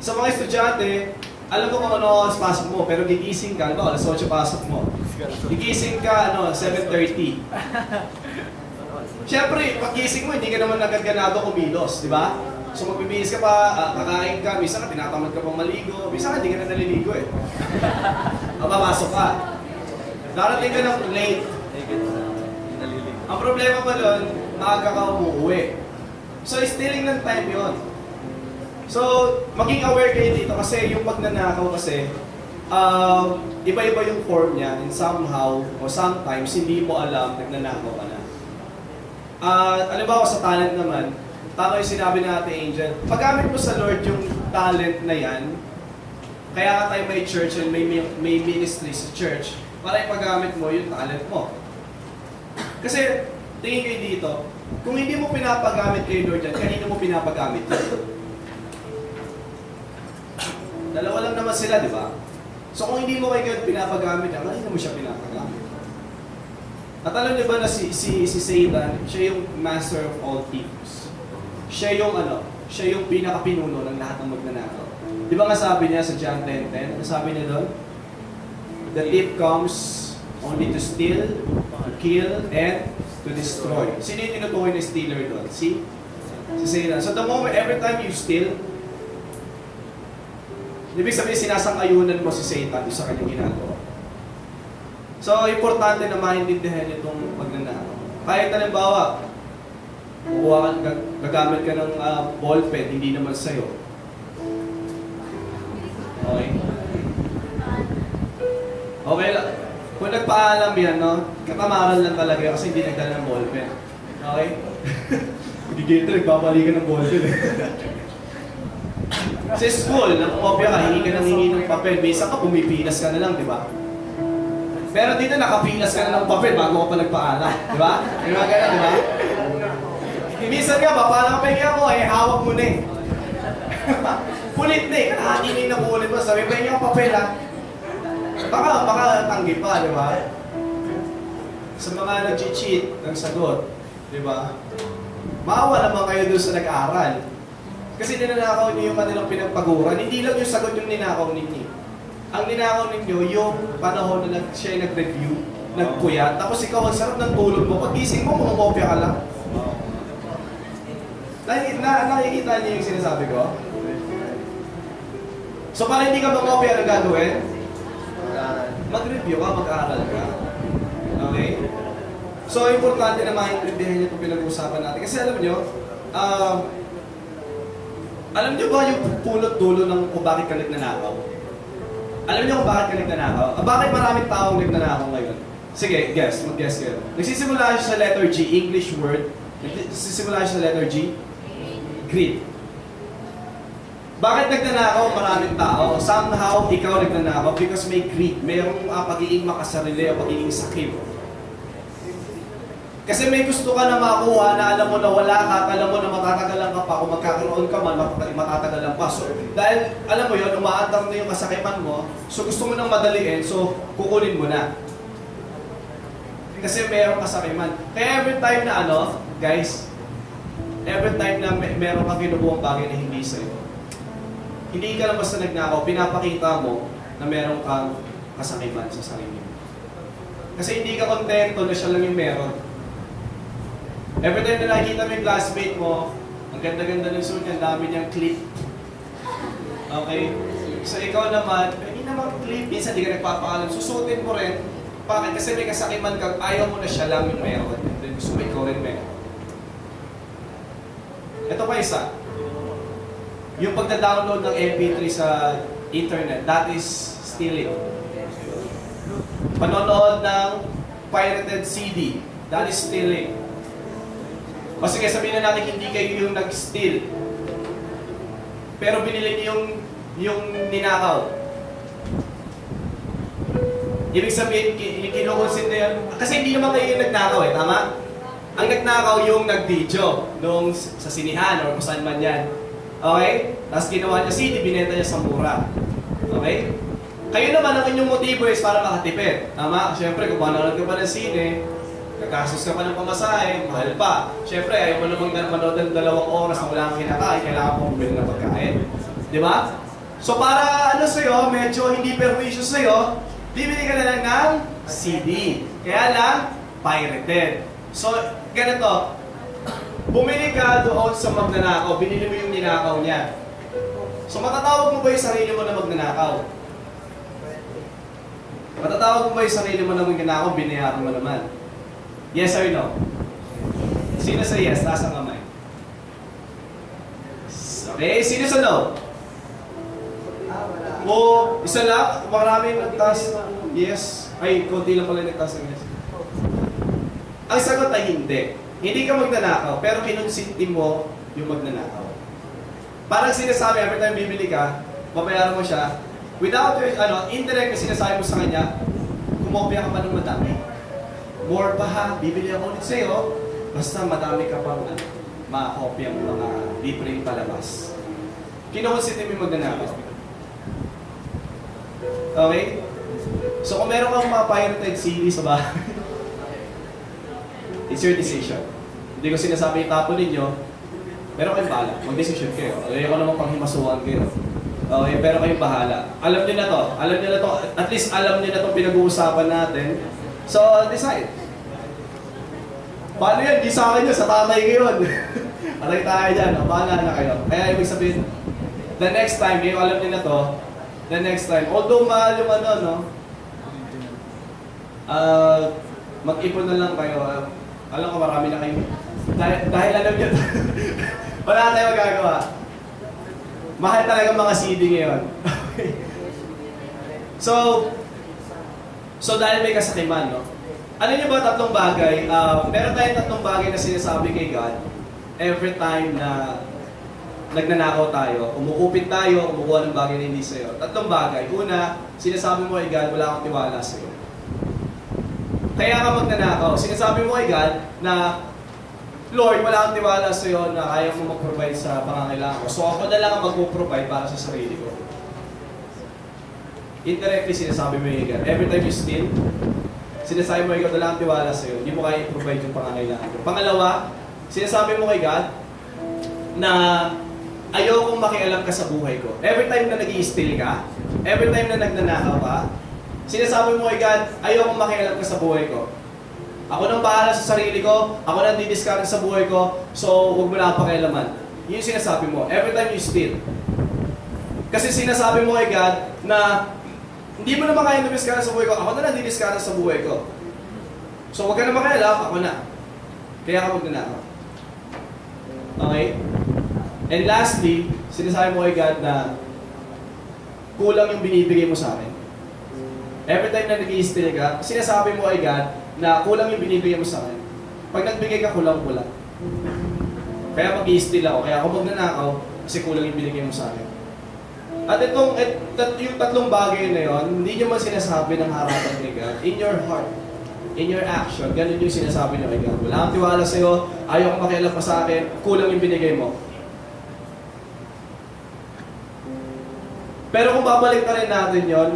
Sa mga estudyante, alam mo kung ano oras pasok mo, pero gigising ka, halimbawa alas 8 pasok mo. Gigising ka, 7:30. Siyempre, paggising mo, hindi ka naman agad ganado kumilos, di ba? So magbibihis ka pa, kakain ka, minsan ka tinatamad ka pang maligo, minsan ka hindi ka na naliligo eh. Papasok ka. Darating ka ng late. Ang problema pa doon, maaga ka umuwi. So stealing ng time yon. So maging aware kayo dito kasi yung pagnanakaw kasi, iba-iba yung form niya and somehow or sometimes hindi mo alam nagnanakaw ka na. Halimbawa sa talent naman, tama yung sinabi ni Ate Angel, paggamit mo sa Lord yung talent na yan, kaya ka tayo may church and may ministry sa church, para ipagamit mo yung talent mo. Kasi, tingin kayo dito, kung hindi mo pinapagamit kay Lord yan, kanino mo pinapagamit yan? Dalawa lang naman sila, di ba? So kung hindi mo kay God pinapagamit yan, kanino mo siya pinapagamit? At alam niyo ba na si Satan, siya yung master of all thieves. Siya yung pinakapinuno ng lahat ng magnanakaw. Di ba nga sabi niya sa John 10:10, ano sabi niya doon? The thief comes only to steal, to kill, and to destroy. Sino yung tinutukoy na stealer doon? Si Satan. So the moment, every time you steal, ibig sabihin sinasang-ayunan mo si Satan sa kanyang ginagawa. So, importante na maintindihan itong magnanakaw. Kahit halimbawa, gagamit ka ng ballpen, hindi naman sa'yo. Okay? Okay lang. Kung nagpaalam yan, katamaran lang talaga kasi hindi nagdala ng ballpen. Okay? Hindi ganito, nagbabalikan ng ballpen. Sa school, nang-kopya ka, hingi ka ng hingi ng papel, minsan ka pumipilas ka na lang, di ba? Pero dito nakapilas ka na ng papel bago ka pa nagpaalam, di ba? Yung mga ganun, di ba? Minsan nga, papaalam ka pahingi ako, hawak mo na eh. Pulit na eh, kalahati na yung nakulit mo, sabi, pahingi ako papel ha. Baka tanggi pa, di ba? Sa mga nag-cheat ng sagot, di ba? Maawa naman kayo doon sa nag-aaral. Kasi ninanakaw niyo yung kanilang pinagpaguran. Hindi lang yung sagot yung ninakaw ninyo. Ang ninakaw ninyo, yung panahon na siya nag-review, nagpuyat, tapos ikaw ang sarap ng tulog mo. Pag-gising mo, mumopya ka lang. Nakikita niyo yung sinasabi ko? So para hindi ka mamopya, ano gagawin? Mag-review ka, mag-aaral ka. Okay? So importante na maintindihan niyo itong pinag-uusapan natin. Kasi alam niyo ba yung pulot dulo ng kung bakit ka nagnanakaw? Alam niyo kung bakit ka nagnanakaw? Bakit maraming taong nagnanakaw ngayon? Sige, mag-guess kayo. Nagsisimula siya sa letter G, English word. Nagsisimula siya sa letter G, greed. Bakit nagnanakaw maraming tao? Somehow, ikaw nagnanakaw because may greed. Mayroong pagiging makasarili o pagiging sakit. Kasi may gusto ka na makuha na alam mo na wala ka at alam mo na matatagalan ka pa. Kung magkakaroon ka man, matatagalan pa. So, dahil alam mo yun, umaandar na yung kasakiman mo, so gusto mo nang madaliin, so kukunin mo na. Kasi mayroong kasakiman. Kaya every time na guys, every time na meron kang kinubuang bagay na hindi sa'yo, hindi ka lang basta nagnakaw, pinapakita mo na meron kang kasakiman sa sarili mo. Kasi hindi ka kontento na siya lang yung meron. Every time na nakikita mo yung classmate mo, ang ganda-ganda ng suit, ang dami niyang clip. Okay? So ikaw naman, hindi naman clip, minsan di ka nagpapaalam, susutin mo rin. Bakit? Kasi may kasakiman kang ayaw mo na siya lang yung meron. Then gusto mo ikaw rin meron. Ito pa isa. Yung pagda-download ng MP3 sa internet, that is stealing. Panonood ng pirated CD, that is stealing. O sige, sabihin na natin hindi kayo yung nag-steal. Pero binili niyo yung ninakaw. Ibig sabihin, kinukonsinda yun. Kasi hindi naman kayo yung nagnakaw tama? Ang nagnakaw yung nag-video noong sa sinihan or kung saan man yan. Okay? Tapos ginawa niya CD, binenta niya sa mura. Okay? Kayo naman, ang inyong motibo is para makatipid. Tama? Siyempre, kung manonood ka pa ng sine, gagastos ka pa ng pamasahe, mahal pa. Siyempre, ayaw mo namang manood ng 2 oras na wala kang kinakain, kailangan mo bumili ng pagkain. Di ba? So para ano sa'yo, medyo hindi perwisyo sa'yo, bibili ka na lang ng CD. Kaya lang, pirated. So, ganito, bumili ka doon sa magnanakaw, binili mo yung ninakaw niya. So matatawag mo ba yung sarili mo na magnanakaw? Matatawag mo ba yung sarili mo na magnanakaw, binayaran mo naman? Yes or no? Sino sa yes? Taas ang kamay. Okay, sino sa no? O, isa lang? Marami nagtaas ng yes. Ay, konti lang pala nagtaas ng yes. Ang sagot ay hindi. Hindi ka magnanakaw, pero kinonsinti mo yung magnanakaw. Parang sinasabi, every time bibili ka, babayaran mo siya, without your, indirect na sinasabi mo sa kanya, kumopya ka pa ng madami. More pa ha, bibili ako ulit sa'yo, basta madami ka pang makakopya ng mga libreng palabas. Kinonsinti mo yung magnanakaw. Okay? So kung meron kang mga pirated CD sa bahay, it's your decision. Hindi ko sinasabi itapon ninyo, pero kayong bahala. Mag-decision kayo. Ayaw ko naman panghimasuhan kayo. Okay, pero kayong bahala. Alam niyo na to. Alam niyo na to. At least alam niyo na itong pinag-uusapan natin. So, decide. Paano yan? Di sa akin yun. Sa tatay ko yun. Patay tayo dyan. O, bahala na kayo. Kaya ibig sabihin, the next time, kayo alam niyo na to, the next time, although mahal yung no? Mag-ipon na lang kayo. Alam ko marami na kayo. Dahil alam niyo, wala tayong magagawa. Mahal talaga mga CD ngayon. so dahil may kasakiman, no? Ano niyo ba 3 bagay? Meron tayong 3 bagay na sinasabi kay God every time na nagnanakaw tayo, umukupit tayo, kumukuha ng bagay na hindi sa'yo. 3 bagay. Una, sinasabi mo kay God, wala akong tiwala sa'yo. Kaya ka magnanakaw. Sinasabi mo kay God na, Lord, wala akong tiwala sa'yo na kaya mo mag-provide sa pangangailangan ko. So ako na lang ang mag-provide para sa sarili ko. Indirectly, sinasabi mo kay God. Every time you steal, sinasabi mo kay God, wala akong tiwala sa'yo. Hindi mo kaya i-provide yung pangangailangan ko. Pangalawa, sinasabi mo kay God na ayaw kong makialam ka sa buhay ko. Every time na nag-i-steal ka, every time na nagnanakaw ka, sinasabi mo kay God, ayaw kong makialam ka sa buhay ko. Ako nang bahala sa sarili ko, ako nang didiscard sa buhay ko, so huwag mo na akong pakialaman. Yun yung sinasabi mo, every time you steal. Kasi sinasabi mo kay God na hindi mo naman kaya didiscard sa buhay ko, ako na lang didiscard sa buhay ko. So huwag ka na makialam, ako na. Kaya ka magnanakaw. Okay? And lastly, sinasabi mo kay God na kulang yung binibigay mo sa akin. Every time na nag-i-steal ka, sinasabi mo kay God na kulang yung binibigay mo sa akin. Pag nagbigay ka, kulang-kulang. Kaya mag-i-steal ako, kaya ako magnanakaw kasi kulang yung binigay mo sa akin. At yung 3 bagay na yon, hindi nyo man sinasabi ng harapan kay God. In your heart, in your action, ganun yung sinasabi nyo kay God. Wala akong tiwala sa'yo, ayaw kong makialam pa sa akin, kulang yung binigay mo. Pero kung babalik na rin natin yon,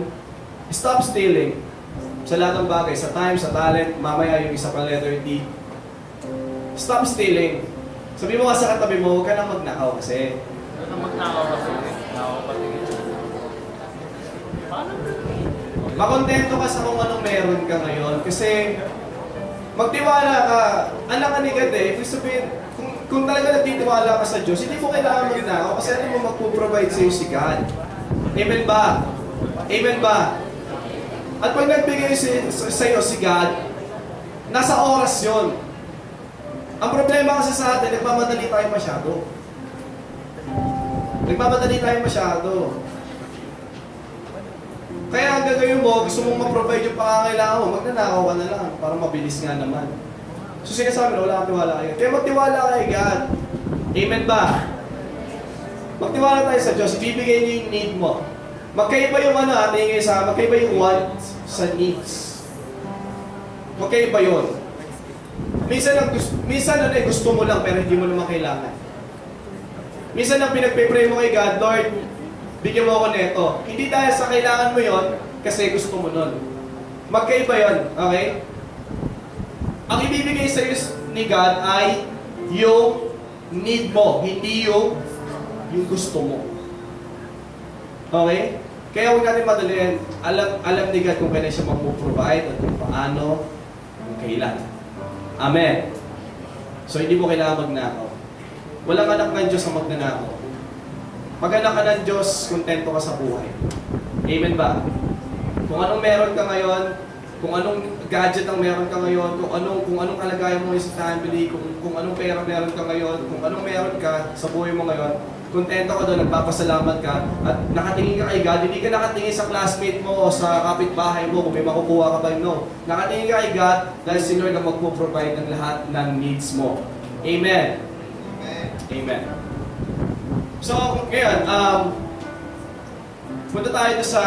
stop stealing. Sa lahat ng bagay, sa time, sa talent, mamaya yung isa pa letter D. Stop stealing. Sabi mo nga sa katabi mo, huwag ka nang magnakaw kasi. Ano magnakaw kasi? Nakaw patingin. Paano? Makontento ka sa kung anong meron ka ngayon kasi magtiwala ka. Anak ka ni God eh. Ibig sabihin, kung talaga nagtitiwala ka sa Diyos, hindi mo kailangan magnakaw kasi ano mo magpo-provide sa'yo si God. Amen ba? Amen ba? At pag nagbigay sa'yo si God, nasa oras yon. Ang problema kasi sa atin, nagmamadali tayo masyado. Nagmamadali tayo masyado. Kaya ang gagawin mo, gusto mong ma-provide yung pangangailangan mo, magnanakaw ka na lang para mabilis nga naman. So sinasabi na wala kang tiwala kay God. Kaya magtiwala kay God. Amen ba? Magtiwala tayo sa Diyos, ibibigay niyo yung need mo. Magkaiba yung tingin sa magkaiba yung wants sa needs. Magkaiba yun. Minsan gusto mo lang pero hindi mo naman kailangan. Minsan ang pinagpe-pray mo kay God, Lord, bigyan mo ako neto. Hindi dahil sa kailangan mo yon kasi gusto mo nun. Magkaiba yon, okay? Ang ibibigay sa iyo ni God ay yung need mo, hindi yung gusto mo. Okay? Kaya huwag natin madaliin. Alam ni God kung kailan siya mag-provide at kung paano, kung kailan. Amen. So hindi mo kailangan magnakaw. Walang anak ng Diyos ang magnanakaw. Pag anak ka ng Diyos, kontento ka sa buhay. Amen ba? Kung anong meron ka ngayon, kung anong gadget ang meron ka ngayon, kung anong kalagayan mo sa family, kung anong pera meron ka ngayon, kung anong meron ka sa buhay mo ngayon, kontento ka doon, nagpapasalamat ka, at nakatingin ka kay God, hindi ka nakatingin sa classmate mo o sa kapitbahay mo kung may makukuha ka ba, no. Nakatingin ka kay God dahil si Lord ang magpo-provide ng lahat ng needs mo. Amen. Amen. So, ngayon, punta tayo sa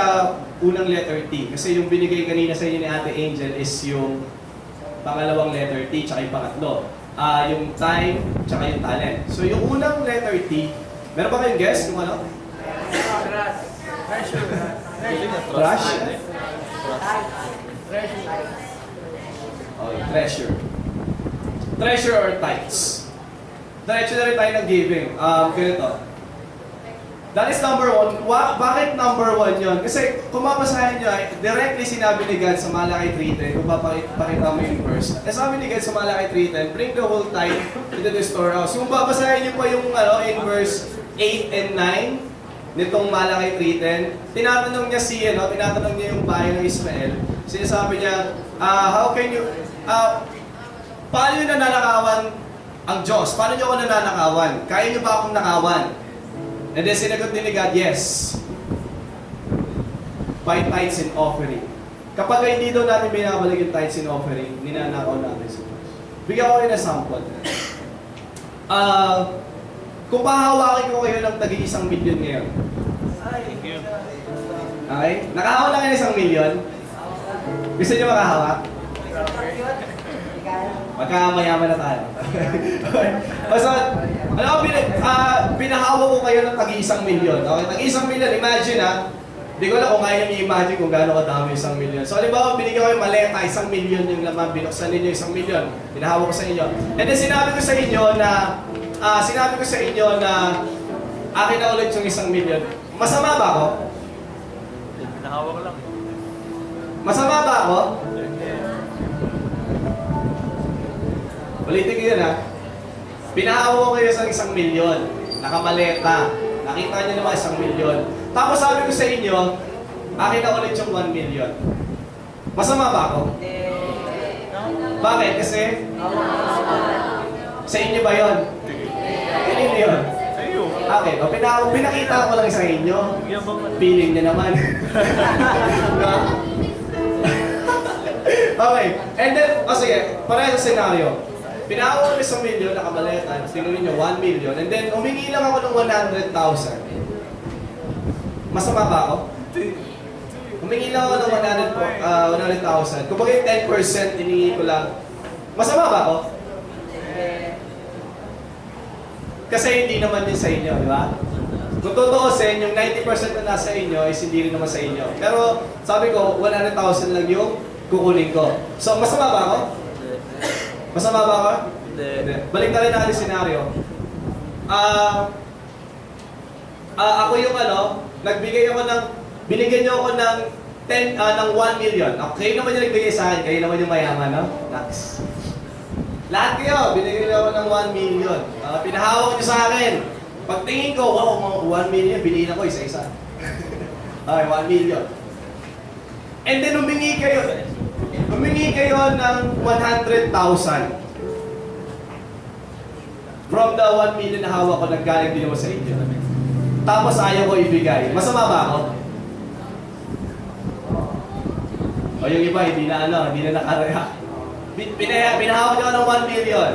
unang letter T. Kasi yung binigay kanina sa inyo ni Ate Angel is yung pangalawang letter T, tsaka yung pangatlo. Yung time, tsaka yung talent. So, yung unang letter T, meron ba kayong guess kung ano? Rush? Oh, treasure. Treasure or tithes. Diretso na rin tayo ng giving. Ganito. That is number one. Bakit number one yun? Kasi kung mapasahin nyo, directly sinabi ni God sa Malaki 3:10, kung papakita mo yung verse. Sabi ni God sa Malaki 3:10, bring the whole tithe into the storehouse. Kung babasahin nyo pa yung in verse 8 and 9, nitong Malaki 3:10, tinatanong niya yung bayan ng Israel. Sinasabi niya, how can you, paano nyo nananakawan ang Diyos? Paano nyo ako nananakawan? Kaya nyo ba akong nakawan? And then sinagot din ni God, yes. By tithes and offering. Kapag hindi daw natin binabalik yung tithes and offering, ninanakaw natin sa Diyos. Bigyan ko kayo ng sample. Kung pahawakin ko kayo ng tagi 1 milyon ngayon. Okay? Nakahawak lang kayo ng 1 milyon? Gusto niyo makahawak? Magkamayaman na tayo. So, pinahawak ko kayo ng tagi 1 milyon. Okay, tagi 1 milyon, imagine hindi ko na kung kaya niyo i-imagine kung gaano kadami 1 milyon. So, halimbawa, binigyan ko yung maleta, 1 milyon yung laman, binuksan ninyo 1 milyon. Pinahawak ko sa inyo. And then sinabi ko sa inyo na akin na ulit yung 1 milyon. Masama ba ako? Pinahawak ko lang. Masama ba ako? Ulitin ko yun Pinahawa ko kayo sa 1 milyon. Nakamaleta. Nakita niyo naman 1 milyon. Tapos sabi ko sa inyo, akin na ulit yung 1 milyon. Masama ba ako? Bakit? Kasi? Sa inyo ba yun? Kanino yun? Sa'yo. Okay. O, pinakita ko lang sa inyo. Feeling niya naman. Okay. And then, sige, pareho sa scenario. Pinahawa ko 1 milyon, nakamaleta, tingnan niyo 1 million, and then humingi lang ako ng 100,000. Masama ba ako? Humingi lang ako ng 100,000. Kung bagay 10% hiningi ko lang, masama ba ako? Kasi hindi naman yun sa inyo, di ba? Kung tutuusin, yung 90% na nasa inyo is hindi rin naman sa inyo. Pero sabi ko, 100,000 lang yung kukunin ko. So, masama ba ako? Masama ba ako? Hindi. Balik na rin natin yung scenario. Ako yung binigyan niyo ako ng 1 million. Kayo naman yung nagbigay sa akin, kayo naman yung mayaman, no? Next. Lahat kayo, binigyan niyo ako ng 1 million. Pinahawak niyo sa akin. Pagtingin ko, wow, 1 million, bilhin ako isa-isa. Okay, 1 million. And then humingi kayo ng 100,000. From the 1 million na hawak ko, naggaling din naman sa inyo. Tapos ayaw ko ibigay. Masama ba ako? O yung iba, hindi na nakareact. Pinahawak niyo ng 1 million.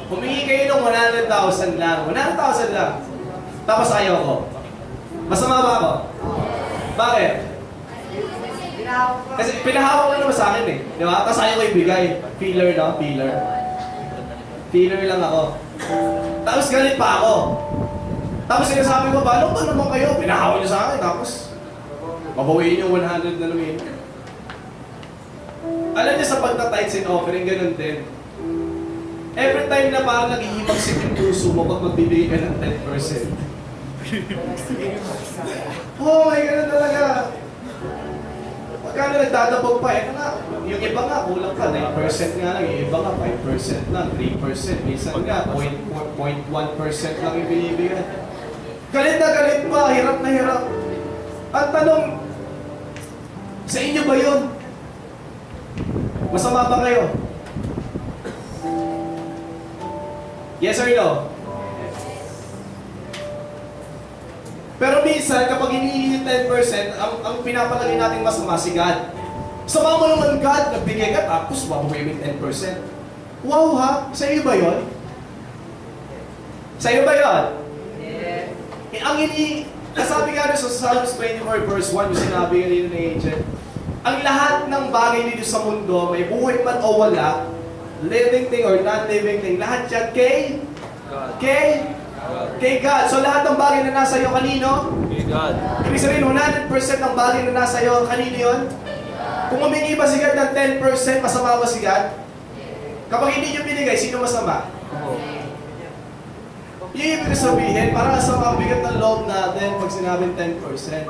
Humingi kayo ng 100,000 lang. 100,000 lang. Tapos ayaw ko. Masama ba ako? Bakit? Kasi pinahawak lang naman sa akin di ba? Tapos ayaw ko ibigay. Feeler, no? Feeler lang ako. Tapos galit pa ako. Tapos sinasabi ko, paano ba naman kayo? Pinahawa niyo sa akin, tapos babawiin yung 100 na lumino. Alam niyo sa pagta-tithes and offering, ganun din. Every time na parang naghihimagsik yung puso mo pag magbibigay ka ng 10%. Oh, may ganun talaga. Pagka nagdadabog pa, ito nga, yung iba nga, kulang pa, 9% nga lang, yung iba nga, 5% lang, 3%, minsan nga, 0.1% lang yung binibigyan. Galit na galit pa, hirap na hirap. Ang tanong, sa inyo ba yun? Masama ba kayo? Yes or no? Pero minsan, kapag hinihingi 10%, ang pinapalagay natin masama si God. Sama mo naman God, nagbigay ka, tapos mabuhay mo 10%. Wow ha? Sa iyo ba yun? Sa iyo ba yun? Eh, ang sabi nga sa Psalms 24 verse 1, yung sinabi kanina ni Angel, ang lahat ng bagay dito sa mundo, may buhay man o wala, living thing or non-living thing, lahat yan kay God. So lahat ng bagay na nasa iyo, kanino? Kay God. Ibig sabihin, 100% ng bagay na nasa iyo, kanino yun? Kung humingi ba si God ng 10%, masama ba si God? Kapag hindi nyo binigay, sino masama? Yung ibig sabihin, parang sa mga bigat ng loob natin pag sinabing 10%.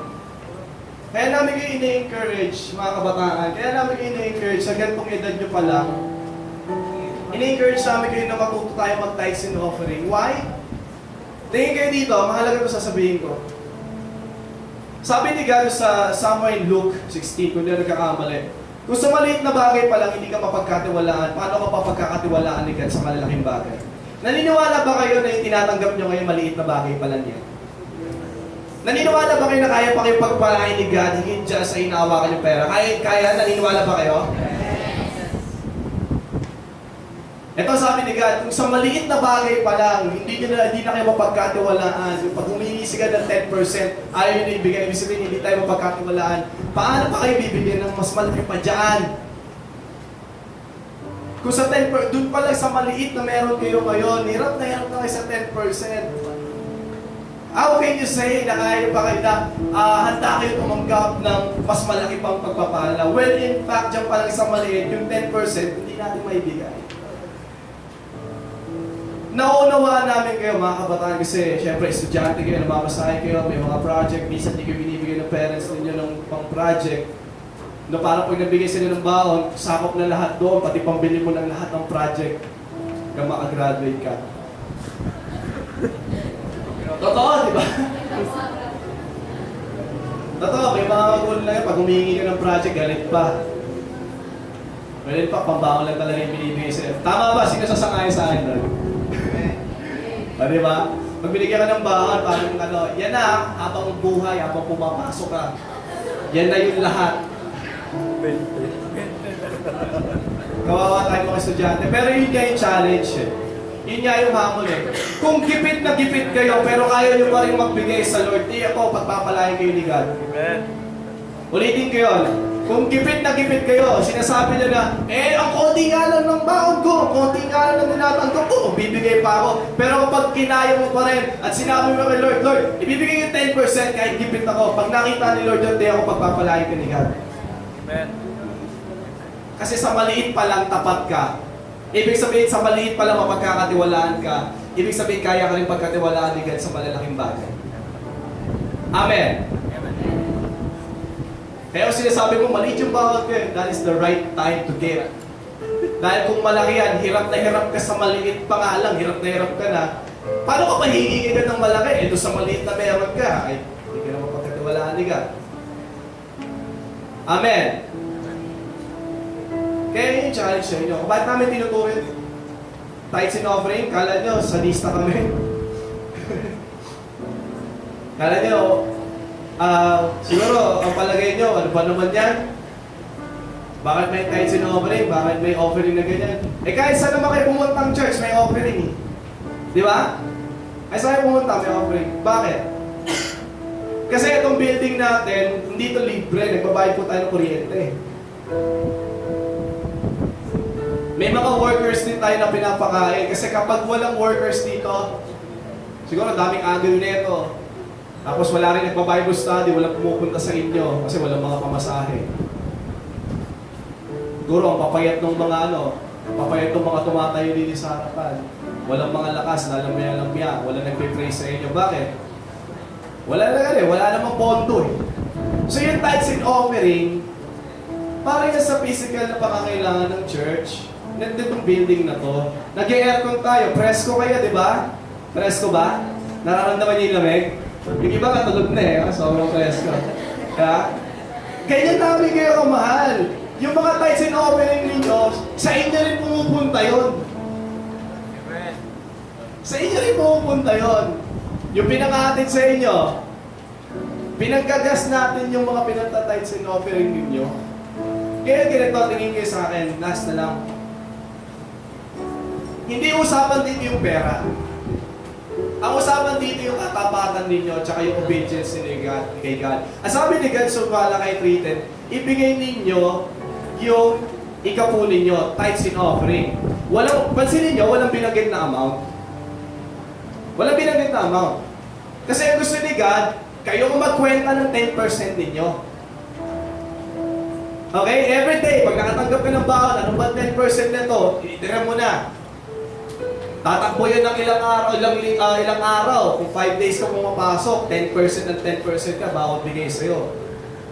Kaya namin kayo ini-encourage, mga kabataan, kaya namin kayo ini-encourage sa ganitong edad nyo pa lang. Ini-encourage namin kayo na matuto tayo mag-tithes and offering. Why? Tingin kayo dito, mahalaga ito sasabihin ko. Sabi ni God sa somewhere in Luke 16, kung hindi nagkakamali, kung sa maliit na bagay pa lang hindi ka mapagkatiwalaan, paano ka pa pagkakatiwalaan ni God sa malalaking bagay? Naniniwala ba kayo na yung tinatanggap nyo ngayon maliit na bagay pa lang yan? Naniniwala ba kayo na kaya pa kayo pagpalain ni God, hingin dyan sa inawakan yung pera? Kaya, naniniwala ba kayo? Ito sabi ni God, kung sa maliit na bagay pa lang, hindi na kayo mapagkatiwalaan. Yung pag humingi si God ng 10%, ayaw nyo na ibigay. Ibig sabihin, hindi tayo mapagkatiwalaan. Paano pa kayo bibigyan ng mas malaki pa dyan? Kung sa 10%, doon pa lang sa maliit na meron kayo ngayon, hirap na kayo sa 10%. How can you say na kaya pa kayo na handa kayo tumanggap ng mas malaki pang pagpapala? Well, in fact, dyan pa lang sa maliit, yung 10%, hindi natin maibigay. Nauunawaan namin kayo mga kabataan kasi syempre estudyante kayo, namamasaya kayo, may mga project, minsan hindi kayo binibigay ng parents ninyo ng pang project. No, parang pag nabigay sila ng baon, sakop na lahat doon, pati pambili mo ng lahat ng project na makagraduate ka. Totoo, di ba? Totoo, may mga magulo na yun, pag humingi ka ng project, galit pa. Galit pa, pambaon lang talaga yung binibigay sa'yo. Tama ba? Sino sasakay sa akin doon? O, di ba? Pag binigyan ka ng baon, parang yan na, habang buhay, habang pumapasok ka, yan na yung lahat. Kawawa tayo mga estudyante. Pero yun nga yung challenge eh. Yun nga yung hamon eh. Kung gipit na gipit kayo, pero kaya nyo pa rin magbigay sa Lord, di ako, pagpapalain kayo ni God. Amen. Ulitin ko yun. Kung gipit na gipit kayo, sinasabi nyo na, ang konti nga lang ng baon ko, konti nga lang ng tinatanggap ko, bibigay pa ako. Pero kapag kinaya mo pa rin, at sinabi mo kay Lord, Lord, ibibigay yung 10% kahit gipit ako. Pag nakita ni Lord yun, di ako pagpapalain ka ni God. Amen. Kasi sa maliit pa lang tapat ka. Ibig sabihin, sa maliit pa lang mapagkakatiwalaan ka. Ibig sabihin, kaya ka rin pagkatiwalaan ni God sa malalaking bagay. Amen. Kaya kung sinasabi mo, maliit yung bawat ko, that is the right time to give. Dahil kung malaki yan, hirap na hirap ka sa maliit pa nga lang, hirap na hirap ka na. Paano ka mahihingin ka ng malaki? Doon sa maliit na meron ka, ay hindi ka na mapagkatiwalaan ni God. Amen. Kaya yun yung challenge sa inyo. Bakit namin tinuturin? Tithes and offering, kala nyo, sadista kami. Kala nyo, siguro, ang palagay nyo, ano ba naman yan? Bakit may tithes and offering? Bakit may offering na ganyan? Kahit saan naman kayo pumuntang church, may offering. Di ba? Ay saan kayo pumunta, may offering. Bakit? Kasi itong building natin, hindi ito libre. Nagbabayad po tayo ng kuryente. May mga workers din tayo na pinapakain. Kasi kapag walang workers dito, Siguro daming agaw nito. Tapos wala rin nagpa-Bible study, walang pumupunta sa inyo kasi walang mga pamasahe. Siguro ang papayat ng mga papayat ng mga tumatayo din sa harapan. Walang mga lakas, lalamya-lamya, walang nagpe-pray sa inyo. Bakit? Wala namang pondo eh. So yung tithes and offering, parang yan sa physical na pangangailangan ng church, nandun yung building na to. Nag-aircon tayo, presko kayo, di ba? Presko ba? Nararamdaman niyo yung lamig? Yung iba katulog na eh, sobrang presko. Kaya, ganyan namin kayo kamahal. Yung mga tithes and offering ninyo, sa inyo rin pumupunta yun. Amen. Sa inyo rin pumupunta yun. Yung pinangatid sa inyo, pinagkagas natin yung mga pinagta-tithes and offering ninyo. Kaya ganito, tingin kayo sa akin, last na lang. Hindi usapan dito yung pera. Ang usapan dito yung katapatan ninyo tsaka yung obedience ninyo kay God. Ang sabi ni God, sumala kay treated, ibigay ninyo yung ikapu ninyo, tithes and offering. Pansinin nyo, walang binanggit na amount. Walang binanggit na amount. Kasi ang gusto ni God, kayo magkwenta ng 10% ninyo. Okay? Every day, pag nakatanggap ka ng baon, ano ba 10% nito? Itira mo na. Tatakbo yan ng ilang araw. Kung 5 days ka pumapasok, 10% ng 10% ka, bawat bigay sa'yo.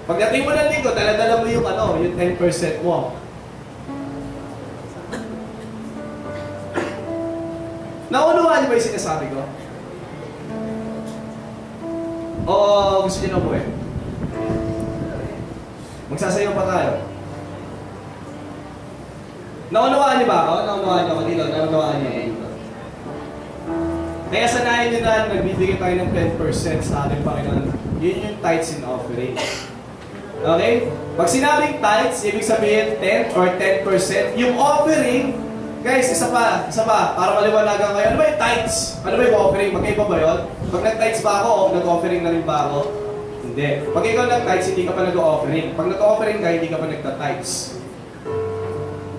Pagdating mo ng linggo, dala-dala mo yung yung 10% mo. Naunawaan niyo ba yung sinasabi ko? O gusto niyo na po eh? Magsasayaw pa tayo. Naunawaan niyo ba ako? Naunawaan niyo ako dito? Naunawaan niyo dito? Kaya sanayin niyo na nagbibigay tayo ng 10% sa ating Panginoon. Yun yung tithes and offering. Okay? Pag sinabing tithes, ibig sabihin 10 or 10%. Yung offering, guys, isa pa, para maliwanagan kayo. Ano ba yung tithes? Ano ba yung offering? Magkaiba ba yun? Pag nag-tithes ba ako o nag-offering na rin ba ako? Hindi. Pag ikaw nag-tithes, hindi ka pa nag-offering. Pag nag-offering ka, hindi ka pa nagta-tithes.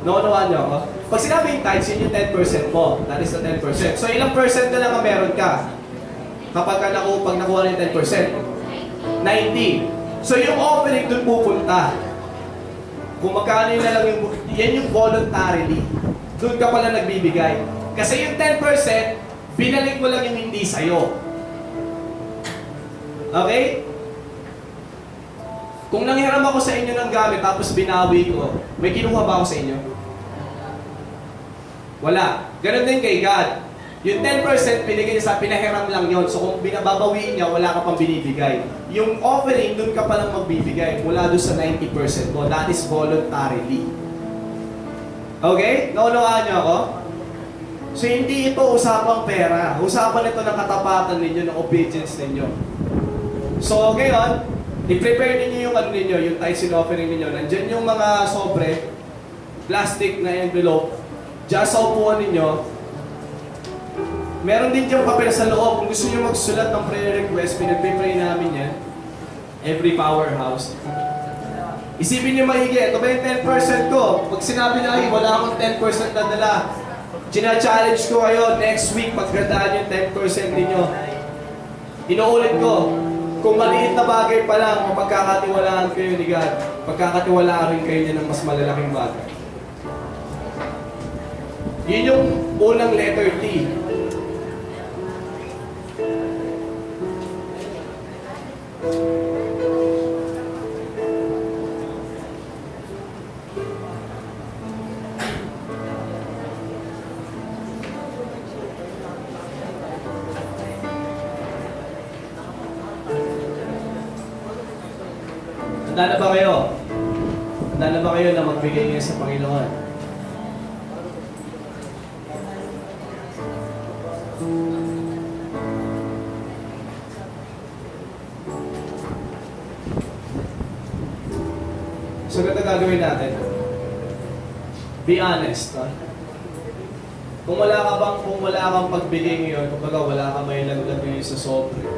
Naunawaan niyo ako? Pag sinabing tithes, yun yung 10% mo. That is the 10%. So, ilang percent na lang ang meron ka? Kapag pag nakuha na yung 10%? 90. So, yung offering dun pupunta. Kung magkano yun na lang yan yung voluntarily. Doon ka pala nagbibigay. Kasi yung 10%, binalik mo lang yung hindi sa'yo. Okay? Kung nanghiram ako sa inyo ng gamit tapos binawi ko, may kinuha ba ako sa inyo? Wala. Ganon din kay God. Yung 10% binigay niya sa pinahiram lang yon. So kung binababawiin niya, wala ka pang binibigay. Yung offering, doon ka palang magbibigay mula doon sa 90% mo. That is voluntarily. Okay? Naunawaan niyo ako? So hindi ito usapang pera. Usapan ito ng katapatan ninyo, ng obedience ninyo. So ngayon, i-prepare ninyo yung ninyo, yung tithes and offering ninyo. Nandyan yung mga sobre, plastic na envelope. Diyan sa upuan ninyo, meron din yung papel sa loob. Kung gusto nyo magsulat ng prayer request, pinag-pray namin yan. Every powerhouse. Isipin nyo maigi, ito ba yung 10% ko? Pag sinabi na kayo, wala akong 10% na dala. China-challenge ko kayo, next week, pagkandaan yung 10% ninyo. Inuulit ko, kung maliit na bagay pa lang, mapagkakatiwalaan kayo ni God, pagkakatiwalaan rin kayo niya ng mas malalaking bagay. Yun yung unang letter T. Handa na ba kayo? Handa na ba kayo na magbigay ngayon sa Panginoon? So, ganito gagawin natin. Be honest. Ha? Kung wala kang pagbigay ngayon, kumbaga wala kang may laglag ngayon sa sobre.